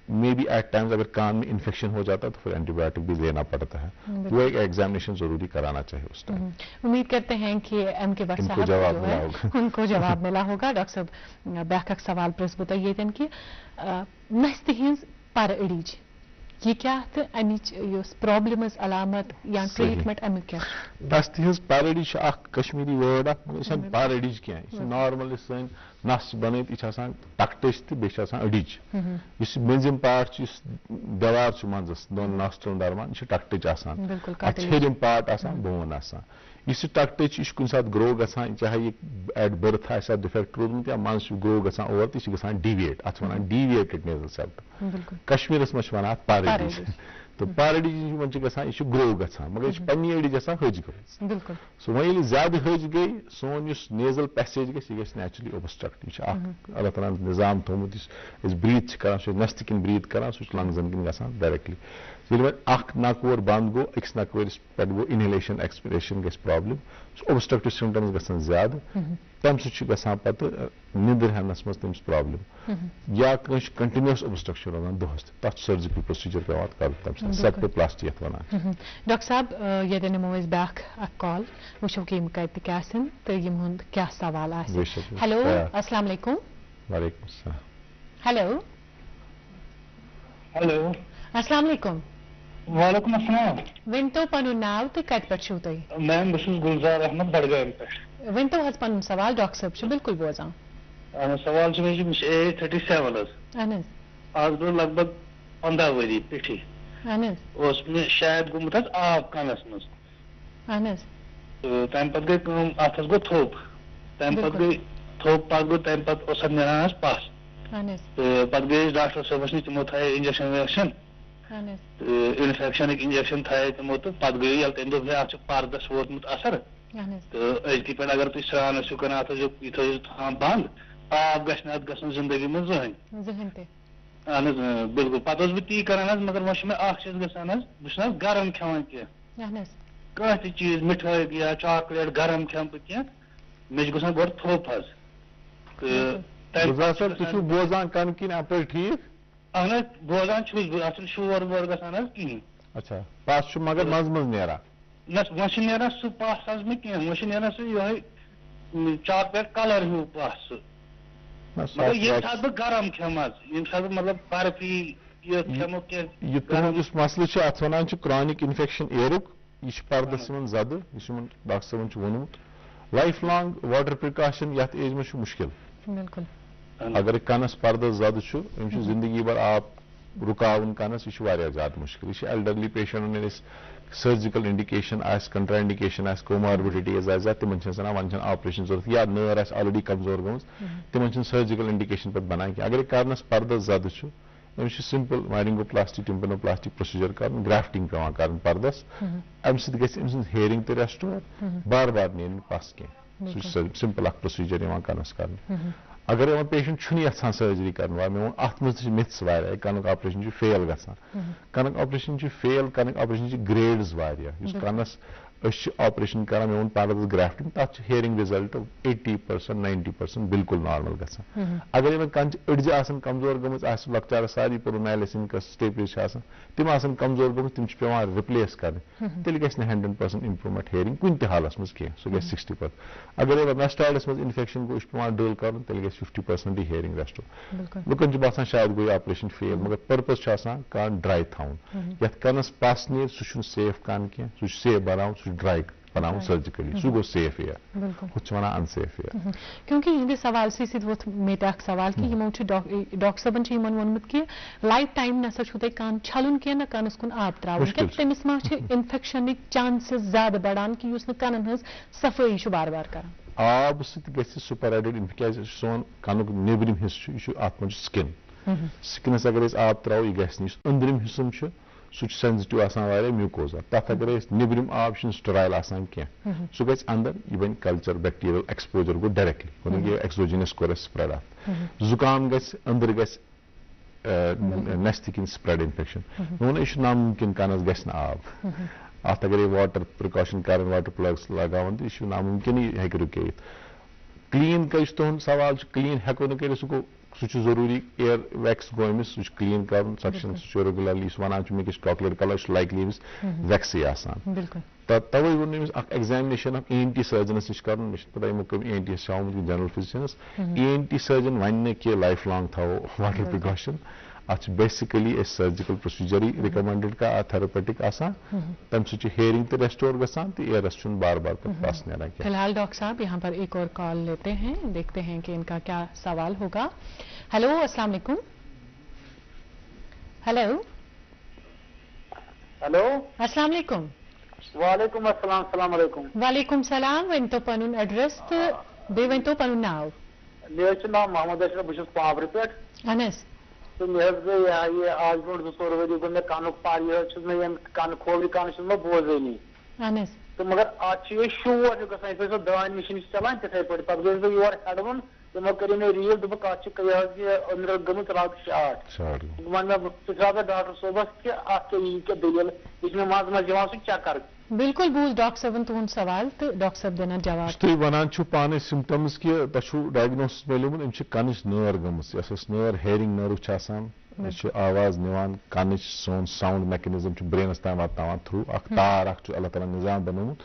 مے بی ایٹ ٹائمز اگر کان میں انفیکشن ہو جاتا ہے تو پھر اینٹی بایوٹک بھی لینا پڑتا ہے. وہ ایک ایگزامینیشن ضروری کرانا چاہیے اس ٹائم. امید کرتے ہیں کہ MK بٹ صاحب جو ہے ان کو جواب ملا ہوگا. ڈاکٹر صاحب بیاکھ اکھ سوال پرژھٕ بہٕ تۄہہِ ییٚتٮ۪ن کہِ نستہِ ہٕنٛز پَرٕ أڑِج یہ کیا تہٕ اَمِچ یۄس پرابلم ٲس علامت یا ٹریٹمنٹ امیُک کیٛاہ چھُ؟ نستہِ ہٕنٛز پَرٕ أڑِج چھِ اکھ کشمیٖری وٲرڈ اکھ, یہِ چھنہٕ پَرٕ أڑِج کینٛہہ, یہِ چھِ نارمل سٲنۍ نس بنت یہ ٹکٹچ تو بیس اڑچ اس مزم پارٹ دیوار منزس دون ناسٹرن درمان یہ ٹکٹچ ہرم پارٹ بون اس ٹکٹچ یہ کن سات گرو گھان چاہے یہ ایٹ برتھ آ ڈیفیکٹ رودمت یا مز گرو گھان اور تو یہ ڈیویٹ ات ونان ڈیویٹڈ نیزل سیپٹ کشمیرس مجھ ونان پیراڈیز تو پیراڈیز من یہ گرو گھان مگر یہ پنہ اڑج حج گئی سو ویل زیادہ حج گئی سون نیزل پیسیج گھس یہ نیچرلی اوبسٹرکٹ یہ اللہ تعالیٰ نظام تھومت اس بریتھ کران سو نستہ کن بریتھ کران سو لنگزن کن گھان ڈائریکٹلی یل وۄنۍ اکھ نکور بند گو أکِس نکورس پٮ۪ٹھ گو انہلیشن ایکسپریشن گژھِ پرابلم سُہ اوبسٹرکٹیو سمٹمز گژھان زیادٕ تمہِ سۭتۍ چھُ گژھان پتہٕ نیندٕر ہٮ۪نس منٛز تٔمِس پرابلم یا کٲنٛسہِ کنٹِنیوس اوبسٹرکشن روزان دۄہس تہِ تتھ چھُ سٔرجِکل پروسیجر پیوان کرُن تمہِ ساتہٕ سیپٹوپلاسٹی یتھ ونان ڈاکٹر صاحب ییٚتٮ۪ن نِمو أسۍ بیٛاکھ اکھ کال وٕچھو کہِ یِم کتہِ کیٛاہ آسن تہٕ یِم ہُنٛد کیٛاہ سوال آسہِ ہیلو السلام علیکم وعلیکم السلام ہیلو ہیلو السلام علیکم وعلیکم السلام ؤنۍتو پنُن ناو تہٕ کتہِ پٮ۪ٹھ چھِو تُہۍ میم بہٕ چھُس گُلزار احمد بڈگامہِ پٮ۪ٹھ ؤنۍتو حظ پنُن سوال ڈاکٹر صٲب چھُ بِلکُل بوزان سوال چھُ مےٚ چھِ ایج 37 حظ اہن حظ آز برٛونٛہہ لگ بگ 15 ؤری پیٚٹھی اہن حظ اوس مےٚ شاید گوٚمُت حظ آب کَنَس منٛز اہن حظ تہٕ تَمہِ پَتہٕ گٔے کٲم اَتھ حظ گوٚو تھوٚپ تَمہِ پَتہٕ گٔے تھوٚپ پَتہٕ گوٚو تَمہِ پَتہٕ اوس اَتھ نیران حظ پَس اہن حظ تہٕ پَتہٕ گٔے أسۍ ڈاکٹر صٲبَس نِش تِمو تھایے اِنجَکشن وِنجَکشن اہن حظ تہٕ اِنفیکشنٕکۍ اِنجَکشن تھایے تِمو تہٕ پَتہٕ گٔے ییٚلہِ تٔمۍ دوٚپ ہے اَتھ چھُ پردَس ووتمُت اَثر اہن حظ تہٕ أزکہِ پٮ۪ٹھ اگر تُہۍ سرٛان ٲسِو کران اَتھ ٲسِو یہِ تھٲیِو تھاوان بنٛد آب گژھِ نہٕ اَتھ گژھُن زندگی منٛز زٕہٕنۍ تہِ اہن حظ بِلکُل پَتہٕ اوسُس بہٕ تی کران حظ مگر وۄنۍ چھُ مےٚ اکھ چیٖز گژھان حظ بہٕ چھُس نہٕ حظ گرم کھٮ۪وان کینٛہہ اہن حظ کانٛہہ تہِ چیٖز مِٹھٲے یا چاکلیٹ گرم کھٮ۪مہٕ بہٕ کینٛہہ مےٚ چھُ گژھان گۄڈٕ تھوٚپ حظ صٲب تُہۍ چھِو بوزان کَنہٕ کِنۍ اَپٲرۍ ٹھیٖک اہن حظ بوزان چھُس بہٕ اَتھ چھُنہٕ شور وور گژھان حظ کِہیٖنۍ اچھا پَس چھُ مگر منٛزٕ منٛزٕ نیران نہ وۄنۍ چھُنہٕ نیران سُہ پَس حظ مےٚ کینٛہہ وۄنۍ چھُ نیران سُہ یِہوے چاکلیٹ کلر ہیوٗ پَس سُہ مگر ییٚمہِ ساتہٕ بہٕ گرم کھٮ۪مہٕ حظ ییٚمہِ ساتہٕ بہٕ مطلب برفی یہِ کھٮ۪مو کینٛہہ یہِ تُہُنٛد یُس مسلہٕ چھُ اَتھ وَنان چھِ کرٛانِک اِنفیکشن ایرُک یہِ چھُ پردس یِوان زدٕ یُس یِمن ڈاکٹر صٲبن چھُ ووٚنمُت لایف لانگ واٹر پرکاشن یتھ ایج منٛز چھُ مُشکِل بِلکُل اگر کنس پردس زدٕ چھُ أمِس چھُ زندگی بھر آب رُکاوُن کنس یہِ چھُ واریاہ زیادٕ مُشکِل یہِ چھُ ایلڈرلی پیشنٹن ییٚلہِ أسۍ سٔرجِکل انڈِکیشن آسہِ کنٹرا انڈِکیشن آسہِ کوماربِڈِٹیٖز آسہِ زیادٕ تِمن چھِ آسان وۄنۍ چھنہٕ آپریشن ضروٗرت یا نٲر آسہِ آلریڈی کمزور گٔمٕژ تِمن چھنہٕ سٔرجِکل انڈِکیشن پتہٕ بنان کینٛہہ اگر کرنس پردس زدٕ چھُ أمِس چھُ سمپل وایرنگوپلاسٹی ٹِمپنوپلاسٹی پروسیجر کرُن گرافٹنگ پیوان کرٕنۍ پردس امہِ سۭتۍ گژھِ أمۍ سٕنٛز ہیرنگ تہِ ریسٹور بار بار نیرِ نہٕ پس کینٛہہ سُہ چھُ سمپل اکھ پروسیجر یِوان کرنس کرنہٕ اگر وۄنۍ پیشنٹ چھُنہٕ یژھان سٔرجری کرُن وۄنۍ مےٚ ووٚن اتھ منٛز تہِ چھِ مِتھٕس واریاہ کنُک آپریشن چھُ فیل گژھان کنُک آپریشن چھُ فیل کنُک آپریشن چھِ گریڈٕز واریاہ یُس کنس أسۍ چھِ آپریشن کران مےٚ ووٚن پردس گرافٹنگ تتھ چھِ ہیرنگ رِزلٹ 80% 90% بالکل نارمل گژھان اگر وۄنۍ کنچہِ أڈجہِ آسان کمزور گٔمٕژ آسہِ لۄکچارس ساری پورونیلسِنکس سٹیپریز چھِ آسان تِم آسان کمزور گٔمٕژ تِم چھِ پیوان رِپلیس کرٕنۍ تیٚلہِ گژھِ نہٕ 100% امپروٗمینٹ ہیرنگ کُنہِ تہِ حالس منٛز کینٛہہ سُہ گژھِ 60%. اگر وۄنۍ میسٹایڈس منٛز انفیکشن گوٚو یہِ چھُ پیوان ڈٔل کرُن تیٚلہِ گژھِ 50% ہیرنگ ریسٹور لُکن چھُ باسان شاید گوٚو یہِ آپریشن فیل مگر پٔرپز چھُ آسان کان ڈراے تھاوُن یتھ کنس پس نیرِ سُہ چھُنہٕ سیف کان کینٛہہ سُہ چھُ سیف بناوُن سُہ چھُ ڈراے بناوُن سٔرجِکلی سُہ گوٚو سیف اِیر ہُتھ چھِ ونان انسیف اِیر کیونکہ یِہنٛدِ سوالسٕے سۭتۍ ووٚتھ مےٚ تہِ اکھ سوال کہِ یِمو چھُ ڈاکٹر صٲبن چھُ یِمن ووٚنمُت کہِ لایف ٹایم نسا چھُو تۄہہِ کَن چھلُن کینٛہہ نہ کَنس کُن آب تراوُن کہِ تٔمِس ما چھِ انفیکشنٕکۍ چانسز زیادٕ بڑان کہِ یُس نہٕ کَنن ہٕنٛز صفٲیی چھُ بار بار کران آب سۭتۍ گژھِ سُپرایڈڈ کیازِ سون کنُک نیبرِم حصہٕ چھُ یہِ چھُ اتھ منٛز چھُ سکِن سکِنس اگر أسۍ آب تراوو یہِ گژھِ نہٕ یُس أنٛدرِم حصہٕ چھُ سُہ چھُ سینزٹِو آسان واریاہ میوٗکوزا تتھ اگر أسۍ نیبرِم آب چھُنہٕ سٹرایل آسان کینٛہہ سُہ گژھِ اندر یہِ بنہِ کلچر بیکٹیریل ایکسپوجر گوٚو ڈایریکٹلی گوٚو یہِ ایکزوجینس کوٚر اَسہِ سپریڈ اتھ زُکام گژھِ أنٛدر گژھِ نستہِ کِنۍ سپریڈ انفیکشن مےٚ ووٚن یہِ چھُ نامُمکِن کنس گژھِ نہٕ آب اتھ اگرے واٹر پرکاشن کران واٹر پلگس لگاوان تہٕ یہِ چھُ نامُمکِن یہِ ہیٚکہِ رُکٲیِتھ کلیٖن یُس تُہُنٛد سوال چھُ کلیٖن ہیٚکو نہٕ کٔرِتھ سُہ گوٚو سُہ چھُ ضروٗری اِیر ویکس گوٚو أمِس سُہ چھُ کلیٖن کرُن سکشن سُہ چھُ ریگولرلی یُس ونان چھُ مےٚ کیٛاہ چھُ چاکلیٹ کلر چھُ لایکلی أمِس ویکسٕے آسان توے ووٚن أمِس اکھ ایگزامنیشن اکھ ENT سٔرجنس نِش کرُن مےٚ چھُ پتہ یِمو کٔر ENT یس چھُ آمُت جنرل فِزِشنس ENT سٔرجن ونہِ نہٕ کہِ لایف لانگ تھاوو واٹر پرکاشن اتھ بیسیکلی سرجیکل پروسیجر ریکمینڈڈ کا تھراپیوٹک آسان تم سے ہیئرنگ تے ریسٹور گژھان تو ایئرس چھن بار بار پاس نیران کیا. فی الحال ڈاکٹر صاحب یہاں پر ایک اور کال لیتے ہیں, دیکھتے ہیں کہ ان کا کیا سوال ہوگا. ہیلو السلام علیکم. ہیلو ہیلو السلام علیکم. وعلیکم السلام. السلام علیکم. وعلیکم السلام. ورنتو پنن ایڈریس تو بیٚیہِ ؤنۍتو پنُن ناو. مےٚ حظ چھُ ناو محمد اشرف, بہٕ چھُس پامرٕ پٮ۪ٹھ. اہن حظ. تہٕ مےٚ حظ گٔے یہِ آز برٛونٛٹھ 2-4 ؤری گوٚو مےٚ کَنُک پار, یہِ حظ چھُس مےٚ ییٚمہِ کَنہٕ کھوورِ کَنہٕ چھُس مےٚ بوزٲنی. اہن حظ. تہٕ مگر اَتھ چھُ یہِ شور ہیوٗ گژھان, یِتھ پٲٹھۍ سۄ دانہِ مِشیٖن چھِ چلان تِتھَے پٲٹھۍ. پَتہٕ گٔیَس بہٕ یور ہٮ۪ڈوُن, تِمو کٔرِو مےٚ ریٖل, دوٚپُکھ اَتھ چھِ یہِ حظ یہِ أنٛدرٕ گٔمٕژ رَگ شاٹ. وۄنۍ مےٚ ژٕ ترٛاو مےٚ ڈاکٹر صٲبَس کہِ اَتھ کیٛاہ یی کیٛاہ دٔلیٖل, یہِ چھِ مےٚ منٛزٕ منٛزٕ یِوان سُہ چکر. بالکل بوٗز ڈاکٹر صٲبن تُہُنٛد سوال تہٕ ڈاکٹر صٲب دِنَن جواب. تُہۍ وَنان چھِو پانے سِمپٹمز کہِ تۄہہِ چھُو ڈایگنوسِس میلیومُت أمِس چھِ کَنٕچ نٲر گٔمٕژ, یۄس أسۍ نٲر ہیرِنٛگ نٔرٕو چھِ آسان, یہِ چھِ آواز نِوان کَنٕچ سون ساوُنٛڈ میکنِزم چھُ برینَس تام واتناوان تھروٗ اکھ تار اکھ چھُ اللہ تعالیٰ نِظام بنومُت,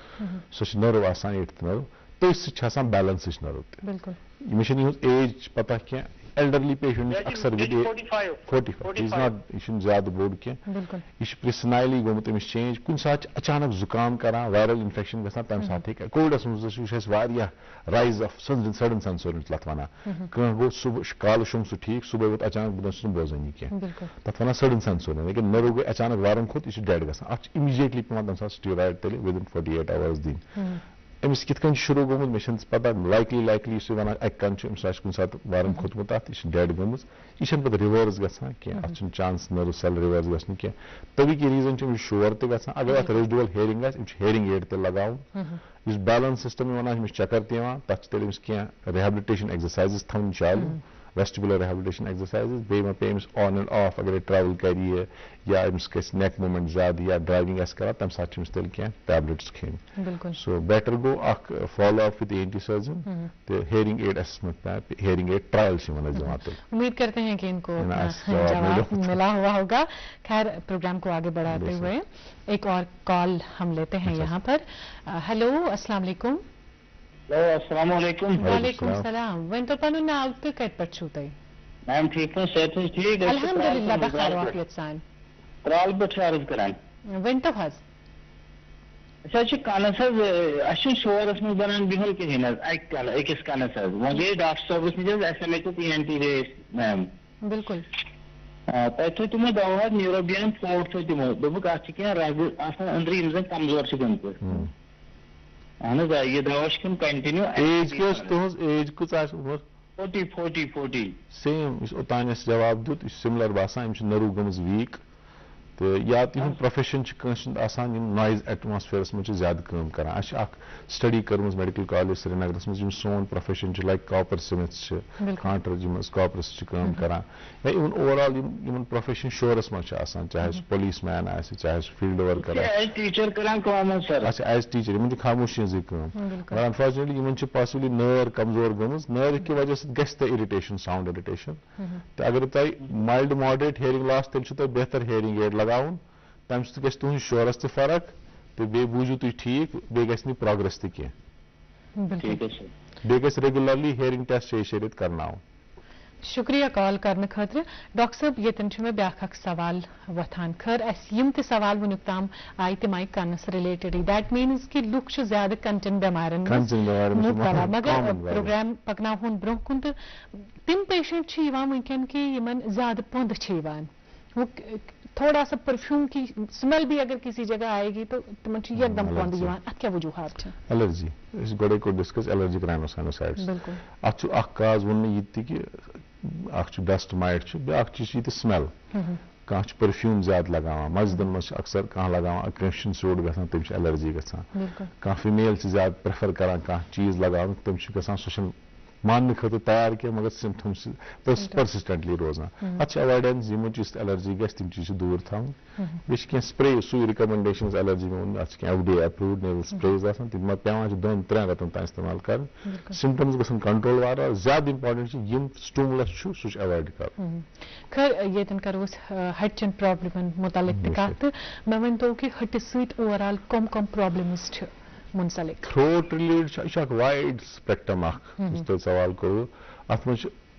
سۄ چھِ نٔرٕو آسان ایٹتھ نٔرٕو, تٔتھۍ سۭتۍ چھِ آسان بیلَنسٕچ نٔرٕو تہِ. بالکل. أمِس چھِنہٕ یِہٕنٛز ایج پتہ کینٛہہ, ایلڈرلی پیشنٹ چھِ اکثر 45, یہِ چھُنہٕ زیادٕ بوٚڑ کینٛہہ, یہِ چھُ پرٛسنایلی گوٚمُت أمِس چینج. کُنہِ ساتہٕ چھِ اچانک زُکام کران, وایرل انفیکشن گژھان, تَمہِ ساتہٕ ہیٚکہِ کووِڈس منٛز وٕچھ اَسہِ واریاہ رایز آف سڈن سینسورن چھِ تَتھ وَنان. کانٛہہ گوٚو صبح کالہٕ شۄنٛگ سُہ ٹھیٖک, صبحٲے ووت اچانک بہٕ چھُس نہٕ بوزٲنی کینٛہہ, تَتھ وَنان سڈن سینسورن. لیکن نٔرٕو گٔے اچانک وارن کھوٚت, یہِ چھُ ڈیڈ گژھان. اَتھ چھِ اِمیٖڈیٹلی پیٚوان تَمہِ ساتہٕ سٹیٖرایڈ تیٚلہِ وِدِن 48 hours دِنۍ. أمِس کِتھ کٔنۍ چھُ شروٗع گوٚمُت مےٚ چھَنہٕ پتہ, لایکلی یُس یہِ وَنان اَکہِ کَنہٕ چھُ أمِس آسہِ کُنہِ ساتہٕ وارن کھوٚتمُت اَتھ, یہِ چھِ ڈیڈ گٔمٕژ, یہِ چھَنہٕ پَتہٕ رِوٲرٕس گژھان کینٛہہ, اَتھ چھُنہٕ چانس نٔرٕو سٮ۪ل رِوٲرٕس گژھنہٕ کینٛہہ. تَوے کہِ ریٖزن چھُ أمِس شور تہِ گژھان. اگر اَتھ ریزڈوَل ہیرِنٛگ آسہِ, أمِس چھُ ہیرِنٛگ ایڈ تہِ لگاوُن. یُس بیلَنس سِسٹم وَنان چھِ, أمِس چکر تہِ یِوان, تَتھ چھِ تیٚلہِ أمِس کینٛہہ رِہیبلِٹیشن ایٚگزرسایزز تھاوٕنۍ چالوٗ, ویسٹِبیولر رِہیبلِٹیشن ایٚگزرسایزز. بیٚیہِ ما پیٚیہِ أمِس آن اینڈ آف اگر ٹرٛاوٕل کَرِ یا أمِس گژھِ نیک موٗمٮ۪نٛٹ زیادٕ یا ڈرٛایوِنٛگ آسہِ کران, تَمہِ ساتہٕ چھِ أمِس تیٚلہِ کینٛہہ ٹیبلِٹٕس کھیٚنۍ. سو بیٹر گوٚو اکھ follow up with ENT surgeon تہٕ hearing add assessment hearing add trial چھِ یِمن أسۍ دِوان تیٚلہِ. امید کرتے ہیں کہ ان کو جواب ملا ہوا ہوگا. خیر پروگرام کو آگے بڑھاتے ہوئے ایک اور کال ہم لیتے ہیں یہاں پر. ہیلو السلام علیکم. السلام علیکم. وعلیکم السلام. ؤنۍتو پنُن ناو تہٕ کتہِ پٮ۪ٹھ چھُو تُہۍ؟ میم ٹھیک پٲٹھۍ, صحت چھُ ٹھیٖک؟ الحمدُاللہ بخار وافیت سان. ترٛال پٮ۪ٹھ چھِ عرض کران. ؤنۍتو حظ. أسۍ حظ چھِ کَنَس حظ, اَسہِ چھُنہٕ شورَس منٛز بَنان بِہُن کِہیٖنۍ حظ, اَکہِ کَنہٕ أکِس کَنَس حظ. وۄنۍ گٔے ڈاکٹر صٲبَس نِش حظ, اَسہِ ہَمیٚکھ ENT ریس میم. بالکل. تۄہہِ تھوٚو تِمو دوا حظ نیوروبِیَن فوٹ تھوٚو تِمو, دوٚپُکھ اَتھ چھِ کینٛہہ رگہٕ آسان أنٛدرٕ یِم زَن کمزور چھِ گٔمٕتۍ. اہن حظ آ, یہِ دوا چھُ کھیوٚن کنٹِنیوٗ. ایج کیٛاہ چھِ تُہٕنٛز, ایج کۭژاہ آسہِ عُمر؟ 40. سیم یُس اوٚتانۍ اَسہِ جواب دیُت, یہِ چھُ سِملر باسان, أمِس چھِ نٔرٕو گٔمٕژ ویٖک. تہٕ یا تِہُنٛد پروفیشن چھُ کٲنٛسہِ ہُنٛد آسان یِم نویز ایٹماسفیئرس منٛز چھِ زیادٕ کٲم کران. اَسہِ چھِ اکھ سٹڈی کٔرمٕژ میڈیکل کالیج سرینگرس منٛز, یِم سون پروفیشن چھُ لایک کاپر سمِتھ چھِ, کانٹر یِم أسۍ کاپرس چھِ کٲم کران, یا اِوٕن اوور آل یِمن پروفیشن شورس منٛز چھِ آسان, چاہے سُہ پولیس مین آسہِ, چاہے سُہ فیٖلڈ ؤرکر آسہِ. اچھا ایز ٹیٖچر, یِمن چھِ خاموشی ہٕنٛزٕے کٲم. مگر انفارچُنیٹلی یِمن چھِ پاسبلی نٲر کمزور گٔمٕژ, نٲرِ کہِ وجہ سۭتۍ گژھِ تۄہہِ اِرِٹیشن, ساوُنٛڈ اِرِٹیشن. تہٕ اگر تۄہہِ مایلڈ ماڈریٹ ہیرِنٛگ لاس, تیٚلہِ چھُ تۄہہِ بہتر ہیرِنٛگ ایڈ لگاوُن. تَمہِ سۭتۍ گژھِ تُہٕنٛدِس شورس تہِ فرق تہٕ بیٚیہِ بوٗزِو تُہۍ ٹھیٖک, بیٚیہِ گژھِ نہٕ پروگرس تہِ کینٛہہ. بیٚیہِ گژھِ ریگولرلی ہیرِنٛگ ٹیسٹ 6 رٮ۪تھ کرناوُن. شکریہ کال کرنے خاطر. ڈاکٹر صٲب ییٚتٮ۪ن چھُ مےٚ بیٛاکھ اکھ سوال وۄتھان. خٲر اَسہِ یِم تہِ سوال وُنیُک تام آیہِ تِم آیہِ کَنَس رِلیٹڈٕے. دیٹ میٖنٕز کہِ لُکھ چھِ زیادٕ کَنچَن بٮ۪مارٮ۪ن منٛز مُبتلا. مگر پروگرام پکناوہون برٛونٛہہ کُن تہٕ تِم پیشنٹ چھِ یِوان وٕنکٮ۪ن کہِ یِمن زیادٕ پۄندٕ چھِ یِوان, تھوڑا سا پرفیوم کی اسمیل بھی اگر کسی جگہ آئے گی تو تمن چھِ یکدم پۄندٕ یِوان. اتھ کیٛاہ وجوٗہات چھِ؟ ایلرجی. أسۍ گۄڈے کوٚر ڈِسکس ایلرجِک رایِنوساینوسایٹس. اتھ چھُ اکھ کاز ووٚن مےٚ یہِ تہِ کہِ اکھ چھُ ڈسٹ مایٹ چھُ, بیٛاکھ چیٖز چھُ ییٚتہِ سمیل. کانٛہہ چھُ پٔرفیوٗم زیادٕ لگاوان, مسجدن منٛز چھُ اکثر کانٛہہ لگاوان, کٲنٛسہِ چھُنہٕ سیوٚد گژھان تٔمِس چھِ ایلرجی گژھان. کانٛہہ فیمیل چھِ زیادٕ پریفر کران کانٛہہ چیٖز لگاوُن, تٔمِس چھُ گژھان سۄ چھنہٕ ماننہٕ خٲطرٕ تیار کینٛہہ, مگر سِمپٹمز چھِ پٔرسِسٹنٹلی روزان. اتھ چھِ ایوایڈنس یِمن چیٖز ایلرجی گژھِ تِم چیٖز چھِ دوٗر تھاوٕنۍ. بیٚیہِ چھِ کینٛہہ سپرے, سُے رِکمنڈیشنز ایلرجی مےٚ ووٚن, اتھ چھِ کینٛہہ FDA ایپروٗوڈ نیزل سپریز آسان, تِم پیٚوان چھِ 2-3 رٮ۪تن تام استعمال کرٕنۍ. سِمپٹمز گژھن کنٹرول وارٕ وارٕ. زیادٕ اِمپاٹنٹ چھِ یِم سٹومولس چھُ سُہ چھُ ایوایڈ کرُن. خٲر ییٚتٮ۪ن کرو أسۍ ہٹچن پرابلمن مُتعلق تہِ کتھ, تہٕ مےٚ ؤنۍتو کہِ ہٹِس سۭتۍ اوور آل کم پرابلمز چھِ منسلک؟ تھروٹ رِلیٹڈ چھِ, یہِ چھُ اکھ وایڈ سپیکٹرم اکھ یُس تۄہہِ سوال کوٚروٕ. اتھ منٛز چھِ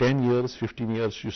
10 years 15 years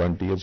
20 years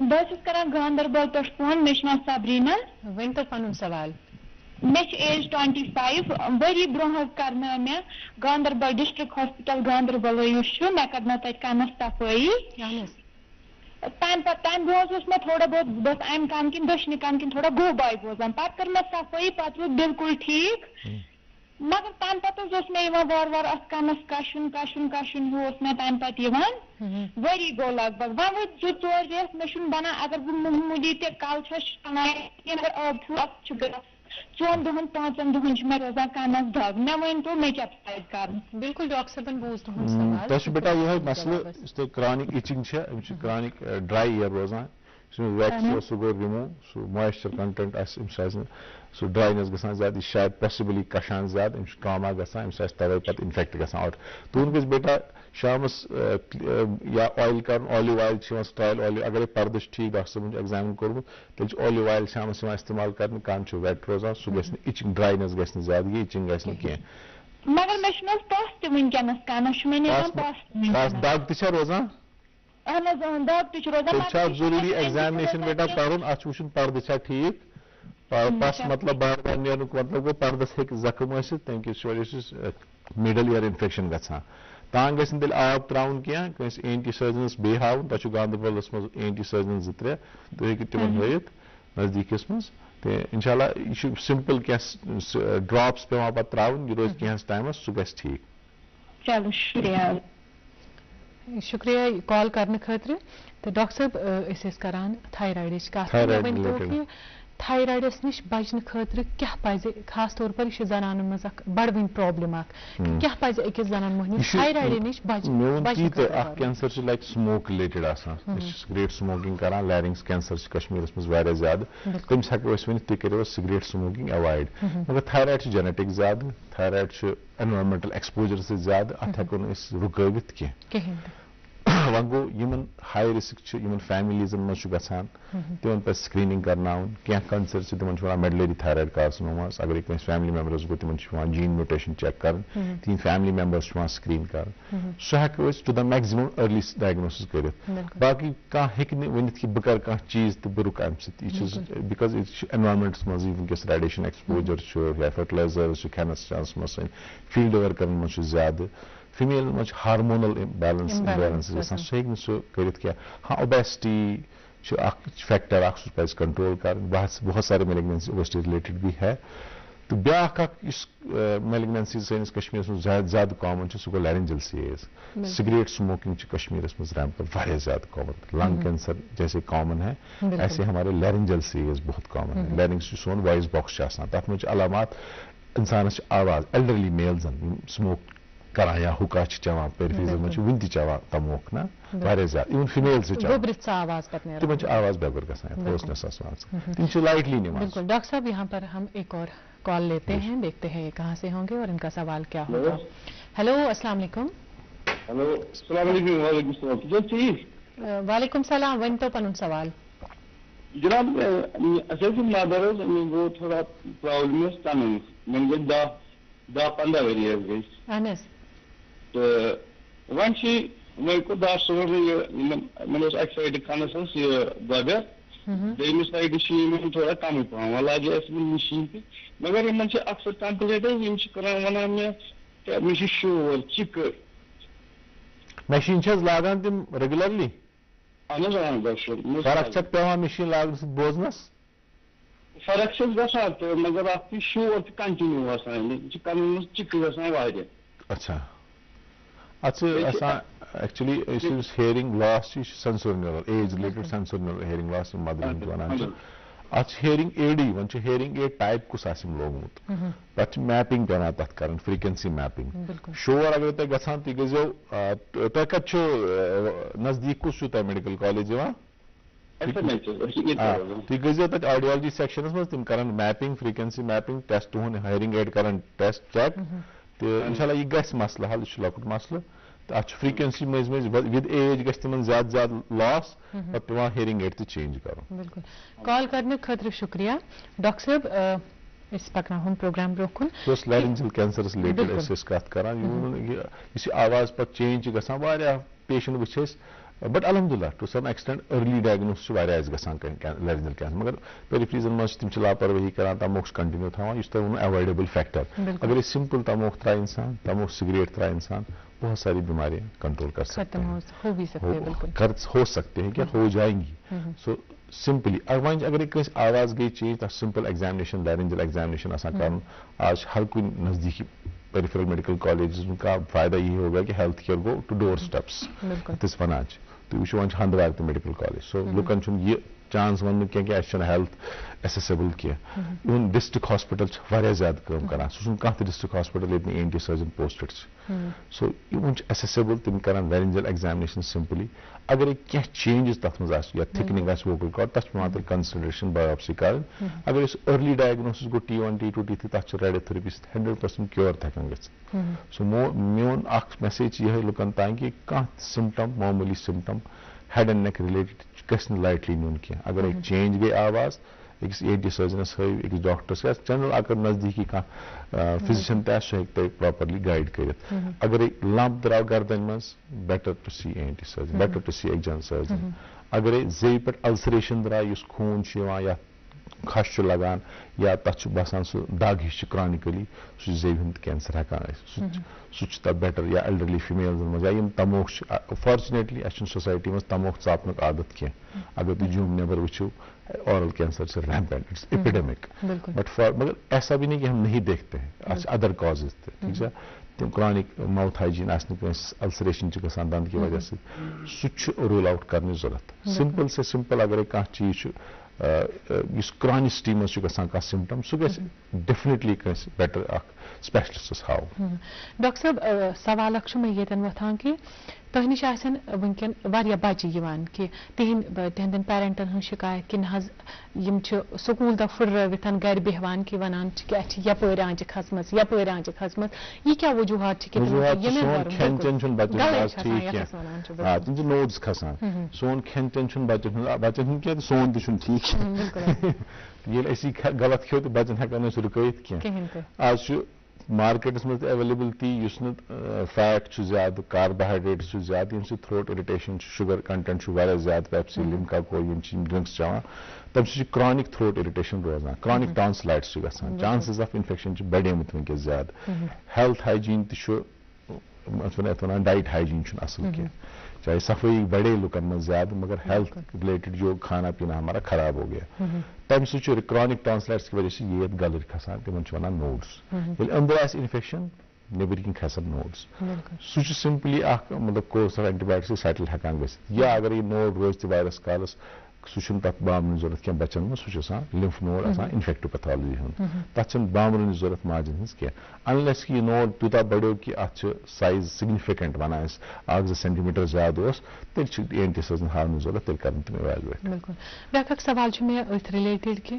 بہٕ چھَس کران گاندربل پٮ۪ٹھ فون مےٚ چھُ ناو سبریٖنا ؤنۍتو پنُن سوال مےٚ چھِ ایج 25 ؤری برونٛہہ حظ کرنٲو مےٚ گاندربل ڈسٹرکٹ ہاسپٹل گاندربل یُس چھُ مےٚ کرنٲو تتہِ کَنس صفٲیی تمہِ برونٛہہ اوس مےٚ تھوڑا بہت بہٕ ٲسٕس اَمہِ کَن کِنۍ دٔچھنہِ کَن کِنۍ تھوڑا گوباے بوزان پتہٕ کٔر مےٚ صفٲیی پتہٕ روٗد بِلکُل ٹھیٖک مگر تمہِ پتہٕ حظ اوس مےٚ یِوان وارٕ وارٕ اتھ کَنس کشُن ہیوٗ اوس مےٚ تمہِ پتہٕ یِوان ؤری گوٚو لگ بگ وۄنۍ وٲتۍ 2-4 رٮ۪تھ مےٚ چھُنہٕ بنان اگر بہٕ معموٗلی تہِ کَلہٕ چھَس چھلان اگر آب چھُ اتھ چھُ 4 دۄہن 5 دۄہن چھُ مےٚ روزان کَنس دگ مےٚ ؤنۍتو مےٚ کیٛاہ پَزِ کَرُن بالکل ڈاکٹر صٲبن بوٗز تُہُنٛد سوال تۄہہِ چھُ بیٹا یِہوے مسلہٕ یُس تۄہہِ کرانِک اِچِنگ چھےٚ أمِس چھِ کرانِک ڈراے اِیر روزان یُس أمِس ویکس سُہ گوٚو رِموٗ سُہ مویسچر کنٹینٹ آسہِ أمِس آسہِ نہٕ سُہ ڈراینیس گژھان زیادٕ یہِ شاید پاسبلی کشان زیادٕ أمِس چھُ کاما گژھان أمِس آسہِ تَوے پتہٕ اِنفیکٹ گژھان آوُٹ تُہُنٛد گژھِ بیٹا شامس یا آیِل کرُن آلِو آیِل چھِ یِوان سٹرایل آلِو اگرے پردٕ چھُ ٹھیٖک ڈاکٹر صٲبن چھُ ایگزامن کوٚرمُت تیٚلہِ چھُ آلِو آیِل شامس یِوان استعمال کرنہٕ کَن چھُ ویٹ روزان سُہ گژھِ نہٕ اِچِنگ ڈراینیس گژھِ نہٕ زیادٕ یہِ اِچِنگ گژھِ نہٕ کینٛہہ مگر مےٚ چھُنہٕ حظ پَس تہِ وٕنکیٚنس کَنس چھُ مےٚ نیران پَس دگ تہِ چھا روزان اہن حظ دگ تہِ چھُ روزان تیٚلہِ چھُ اَتھ ضروٗری ایگزامنیشن بیٹا کرُن اَتھ چھُ وٕچھُن پردٕ چھا ٹھیٖک پَس مطلب بار بار نیرنُک مطلب گوٚو پردس ہیٚکہِ زخم ٲسِتھ تَمہِ کِس وجہ سۭتۍ مِڈل اِیر اِنفیکشن گژھان تانۍ گژھِ نہٕ تیٚلہِ آب تراوُن کینٛہہ کٲنٛسہِ ENT سٔرجنس بیٚیہِ ہاوُن تۄہہِ چھُ گاندربلس منٛز ENT سٔرجن 2-3 تُہۍ ہیٚکِو تِمن ہٲیِتھ نزدیٖکس منٛز تہٕ انشاء اللہ یہِ چھُ سمپل کینٛہہ ڈراپس پیٚوان پتہٕ تراوٕنۍ یہِ روزِ کینٛہس ٹایمس سُہ گژھِ ٹھیٖک چلو شُکریہ کال کرنہٕ خٲطرٕ تہٕ ڈاکٹر صٲب أسۍ ٲسۍ کران تھایرایڈٕچ کتھ ؤنۍتو کہِ تھایرایڈس نِش بچنہٕ خٲطرٕ کیٛاہ پزِ خاص طور پر یہِ چھِ زنانن منٛز اکھ بڑوٕنۍ پرابلم اکھ کیٛاہ پزِ أکِس زنان مۄہنِوِس تھایرایڈٕ نِش اکھ کینسر چھُ لایک سموک رِلیٹڈ آسان أسۍ چھِ سِگریٹ سموکِنگ کران لیرِنگس کینسر چھُ کشمیٖرس منٛز واریاہ زیادٕ تٔمِس ہٮ۪کو أسۍ ؤنِتھ تُہۍ کٔرِو سِگریٹ سموکِنگ ایوایڈ مگر تھایرایڈ چھُ جینیٹِک زیادٕ تھایرایڈ چھُ اینوارمنٹل ایکسپوجر سۭتۍ زیادٕ اتھ ہٮ۪کو نہٕ أسۍ رُکٲوِتھ کینٛہہ وۄنۍ گوٚو یِمن ہاے رِسک چھِ یِمن فیملیٖزن منٛز چھُ گژھان تِمن پزِ سکریٖنِنگ کرناوُن کینٛہہ کنسر چھِ تِمن چھِ ونان میڈلری تھایرایڈ کارسِنوماز اگرے کٲنٛسہِ فیملی ممبرس گوٚو تِمن چھُ پیوان جیٖن میوٹیشن چیک کرٕنۍ تِہنٛدۍ فیملی ممبرس چھُ پیوان سکریٖن کرٕنۍ سُہ ہٮ۪کو أسۍ ٹُو د میکزِمم أرلی ڈایگنوسِس کٔرِتھ باقٕے کانٛہہ ہیٚکہِ نہٕ ؤنِتھ کہِ بہٕ کرٕ کانٛہہ چیٖز تہٕ بہٕ رُکہٕ اَمہِ سۭتۍ یہِ چھُ بِکاز یہِ چھُ اینوارمنٹس منٛزٕے وٕنکیٚس ریڈیشن ایکسپوجر چھُ یا فرٹیلایزٲرٕز چھِ کھٮ۪نس چٮ۪نس منٛز سٲنۍ فیٖلڈ ؤرکرن منٛز چھُ زیادٕ فیٖمیلن منٛز چھِ ہارمونل اِمبیلنس گژھان سُہ ہیٚکہِ نہٕ سُہ کٔرِتھ کینٛہہ ہاں اوبیسٹی چھُ اکھ فیکٹر اکھ سُہ پزِ کنٹرول کرٕنۍ بہت سارے میلگنینسی اوبیسٹی رِلیٹڈ بھی ہے تہٕ بیاکھ اکھ یُس میلگنینسی سٲنِس کشمیٖرس منٛز زیادٕ کامن چھُ سُہ گوٚو لیرنجل سیز سِگریٹ سموکِنگ چھِ کشمیٖرس منٛز رٮ۪مپنٹ واریاہ زیادٕ کامن لنگ کینسر جیسے کامن ہے ایسے ہمارے لیرنجل سیز بہت کامن ہے لیرنگس یُس سون وائس باکس چھُ آسان تتھ منٛز چھِ علامات اِنسانس چھِ آواز ایلڈرلی میلزن یِم سموک کران یا حُکا چھِ چٮ۪وان پٔرفیٖزن منٛز چھِ وُنہِ تہِ چٮ۪وان تموک نا واریاہ زیادٕ اِوٕن فِمیل چھِ چٮ۪وان تِمن چھِ آواز بٮ۪بر گژھان فوسنس آسان تِم چھِ لائٹلی نِوان بالکل ڈاکٹر صاحب یہاں پر ہم ایک اور کال لیتے ہیں دیکھتے ہیں یہ کہاں سے ہوں گے اور ان کا سوال کیا ہوگا ہیلو السلام علیکم ہیلو السلام علیکم وعلیکم السلام ٹھیک وعلیکم السلام ؤنۍتو پنُن سوال جناب اَسہِ حظ چھُ مدر حظ أمِس گوٚو تھوڑا پرابلم حظ تَمہِ وۄنۍ گٔے 10-15 ؤری حظ گٔے اہن حظ تہٕ وۄنۍ چھِ وۄنۍ کوٚر ڈاکٹر صٲبن یِمن اوس اَکہِ سایڈٕ کھنس حظ یہِ دۄبیٚر دوٚیمہِ سایڈٕ چھِ یِمن تھوڑا کمٕے پہم وۄنۍ لاجے اَسہِ وۄنۍ مِشیٖن تہِ مگر یِمن چھِ اکثر کمپلیٹ حظ یِم چھِ کران ونان مےٚ چھُ شور چِکہٕ مشیٖن چھِ حظ لاگان تِم ریگولرلی اہن حظ ڈاکٹر صٲب فرق چھےٚ پیٚوان مشیٖن لاگنہٕ سۭتۍ بوزنس فرق چھَس گژھان تہٕ مگر اتھ چھُ شور تہِ کنٹِنیوٗ آسان یہِ چھِ کَنن منٛز چِکہٕ گژھان واریاہ اچھا اتھ چھِ آسان ایکچُؤلی یُس ہیرنگ لاس چھُ یہِ چھُ سینسورنل ایج رِلیٹڈ سینسورنل ہیرنگ لاس یِم مدرِ ونان چھِ اتھ چھِ ہیرنگ ایڈٕے وۄنۍ چھُ ہیرنگ ایڈ ٹایپ کُس آسہِ أمۍ لوگمُت تتھ چھِ میپِنگ پیٚوان تتھ کرٕنۍ فریکوینسی میپِنگ شور اگر تۄہہِ گژھان تُہۍ گٔژھۍزیو تۄہہِ کتہِ چھُو نزدیٖک کُس چھُو تۄہہِ میڈِکل کالیج یِوان تُہۍ گٔژھۍزیو تتہِ آڈیولجی سیکشنس منٛز تِم کرن میپِنگ فریکوینسی میپِنگ ٹیسٹ تُہُنٛد ہیرنگ ایڈ کرن ٹیسٹ چیک تہٕ انشاء اللہ یہِ گژھِ مسلہٕ حل یہِ چھُ لۄکُٹ مسلہٕ تہٕ اتھ چھُ فریکوینسی مٔنٛزۍ مٔنٛزۍ وِد ایج گژھِ تِمن زیادٕ زیادٕ لاس پتہٕ پیٚوان ہیرنگ ایڈ تہِ چینج کرُن بالکل کال کرنہٕ خٲطرٕ شُکریہ ڈاکٹر صٲب أسۍ پکناوہون پروگرام برونٛہہ کُن سُہ اوس لیرنجل کینسرس رِلیٹڈ أسۍ ٲسۍ کتھ کران یُس یہِ آواز پتہٕ چینج چھِ گژھان واریاہ پیشنٹ وٕچھ أسۍ بٹ الحمدللہ to some extent early diagnose واریاہ گژھان لیرنجل کینسر مگر پیرفریزن مز تم لاپروی کران تموک کنٹینیو تھاوان اس تمہیں اوائڈیبل فیکٹر اگر سمپل تموک ترا انسان تموک سگریٹ ترا انسان بہت ساری بیماریاں کنٹرول کر سکتے ہیں ہو سکتے ہیں کیا ہو جائیں گی. سو سمپلی اگر کنس آواز گئی چینج تک سمپل ایگزامنیشن لیرنجل ایگزامنیشن آسان کرن آج ہر کن نزدیکی پیریفرل میڈیکل کالجز کا فائدہ یہ ہوگا کہ health care go to door steps تس ونان تھی وچو ون ہندوار تہ میڈیکل کالج سو لکن یہ چانس ون کی ہیلتھ ایسیسیبل کی ایون ڈسٹرکٹ ہاسپٹل واریاہ زیادہ کام کران سہ کھانا ڈسٹرکٹ ہاسپٹل یت E N T surgeon posted so even accessible تم کران لیرنجل ایگزامنیشن سمپلی اگر کی چینجز تر مز یا تھکننگ ووکل کارڈ تک پیوان تیل کنسیڈریشن بایوپسی کریں اگر ارلی ڈائگنوسس گو T1 T2 T3 تک ریڈیو تھراپی 100% کیور ہیکان گھت سو میون اخ میسیج یہ لکن تان کہ سمٹم معمولی symptom head and neck related گھس لائٹلی نیون کی اگر ایک چینج گئی آواز اکس اے ٹی سرجنس ہو اکس ڈاکٹرس یا جنرل اگر نزدیکی فزیشن تہ سہ پراپرلی گائڈ کرت اگر لمپ درو گردن مز better to see E T surgeon better to see ایک جنرل سرجن اگر زی پہ السریشن درا اس خون یا کھش لگان یا تک باسان سہ دگ ہش کرانکلی سہ زیو ہند کینسر ہکان سہ بیٹر یا ایلڈرلی فیمیلزن مز یا تموک فارچونیٹلی اس سوسائٹی مز تموک ژاپنک عادت کی اگر تھی جوم نیبر وچو اورل کینسر سے ریمپینٹ اٹس ایپیڈیمک بٹ مگر ایسا بھی نہیں کہ ہم نہیں دیکھتے ہیں ادر کازز تھے ٹھیک ہے تم کرانک ماؤتھ ہائجین السریشن گھان دند کی وجہ سے سہ رول آؤٹ کرنے ضرورت سمپل سے سمپل اگر کھانا چیز اس کرانسٹی مز گھان سمٹم سہ گھس ڈیفنیٹلی بیٹر سپیشلسٹس ہاو. ڈاکٹر صاحب سوال اخ مے یتن وتھان کہ تہ نش آسن ونکن واریاہ بچہ یوان کہ تہندن پیرنٹن ہن شکایت کہ نہ یم سکول تک پھررٲوِتھ گھر بہوان کہ ونان کہ اچھا یپٲرۍ آنچہِ کھسمژ یپٲرۍ آنچہِ کھسمژ یہ کیا وجوہات چھ کہ کھین چین چھُنہٕ بچن آز ٹھیک کینٛہہ تِم چھِ نوٹس کھسان سون کھین چین چھُنہٕ بچن ہُنٛد کینٛہہ تہٕ سون تہِ چھُنہٕ ٹھیک ییٚلہِ أسی غلط کھیو تہٕ بچن ہٮ۪کان أسۍ رُکٲوِتھ کینٛہہ آز چھُ مارکیٹس مز ایویلیبل تی اس فیٹ زیادہ کاربوہائیڈریٹس زیادہ M throat irritation sugar content زیادہ پیپسی لمکا کو ڈرنکس چوان تم کرانک تھروٹ اریٹیشن روزان کرانک ٹانسلائٹس گھان چانسز آف انفیکشن بڑھمت ونکس زیادہ ہیلتھ ہائجین ونان ڈائٹ ہائجین اصل کی چاہے صفائی بڑے لکن من زیادہ مگر ہیلتھ ریلیٹڈ جو کھانا پینا ہمارا خراب ہو گیا تم سہ کرانک ٹانسلائٹس کی وجہ سے یہ گلر کھسان تمن ونان نوڈس یل اندر آس انفیکشن نیبر کن کھسن نوڈس سہ سمپلی اخ مطلب course of antibiotics settle ہیکان گھت یا اگر یہ نوڈ روز واریاہس کالس سہ تک بامن ضرورت کی بچن من سہ لمف نوڈ آسان انفیکٹو پیتھالوجی ہند تک بامرن ضرورت ماجن ہز کی انلیس کہ یہ نوڈ تیوتہ بڑو کہ ات سائز سگنفکینٹ ونان اکھ 2 سینٹی میٹر زیادہ تیل اے این ٹی سرجن ہاؤن ضرورت تیل کرن تم ایویلویٹ. بالکل بیاکھ اکھ سوال میں اتھ ریلیٹڈ کہ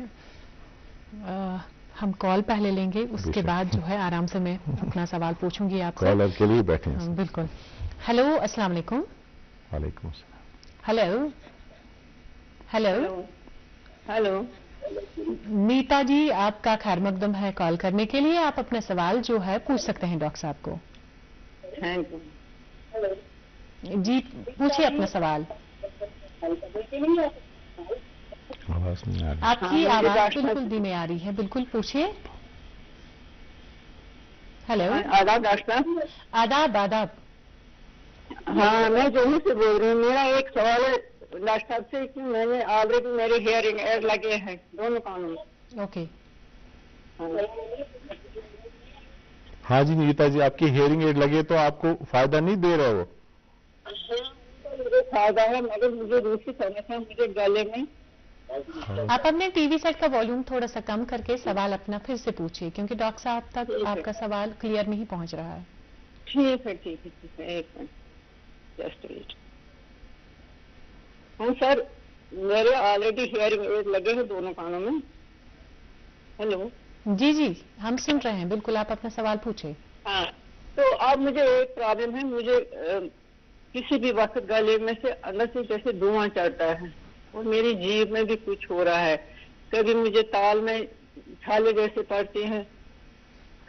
ہم کال پہلے لیں گے اس کے بعد جو ہے آرام سے میں اپنا سوال پوچھوں گی آپ سے. کالر کے لیے بیٹھے ہیں. بالکل. ہیلو السلام علیکم. وعلیکم السلام. ہیلو ہیلو ہیلو میتا جی آپ کا خیر مقدم ہے کال کرنے کے لیے. آپ اپنا سوال جو ہے پوچھ سکتے ہیں ڈاکٹر صاحب کو. جی پوچھیے اپنا سوال. آپ کی آواز بالکل بھی نہیں آ رہی ہے. بالکل پوچھیے. ہیلو آداب ڈاکٹر صاحب. آداب آداب. ہاں میں جموں سے بول رہی ہوں. میرا ایک سوال ہے ڈاکٹر صاحب سے کہ میں نے آلریڈی میرے ہیئرنگ ایڈ لگے ہیں دونوں کانوں میں. اوکے. ہاں جی نیتا جی آپ کی ہیئرنگ ایڈ لگے تو آپ کو فائدہ نہیں دے رہا وہ؟ مجھے فائدہ ہے مگر مجھے دوسری سمسیا مجھے گلے میں. آپ اپنے ٹی وی سیٹ کا والیوم تھوڑا سا کم کر کے سوال اپنا پھر سے پوچھیے کیونکہ ڈاکٹر صاحب تک آپ کا سوال کلیئر نہیں پہنچ رہا ہے. ٹھیک ہے ٹھیک ہے ٹھیک ہے ایک منٹ جسٹ ویٹ. ہاں سر میرے آلریڈی ہیئرنگ ایڈ لگے ہیں دونوں کانوں میں. ہیلو جی جی ہم سن رہے ہیں. بالکل آپ اپنا سوال پوچھیں. ہاں تو اب مجھے ایک پرابلم ہے. مجھے کسی بھی وقت گلے میں سے اندر سے جیسے دھواں چڑھتا ہے اور میری جیب میں بھی کچھ ہو رہا ہے. کبھی مجھے تال میں چھالے جیسے پڑتی ہیں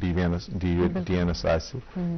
DNS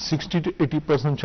60 to 80%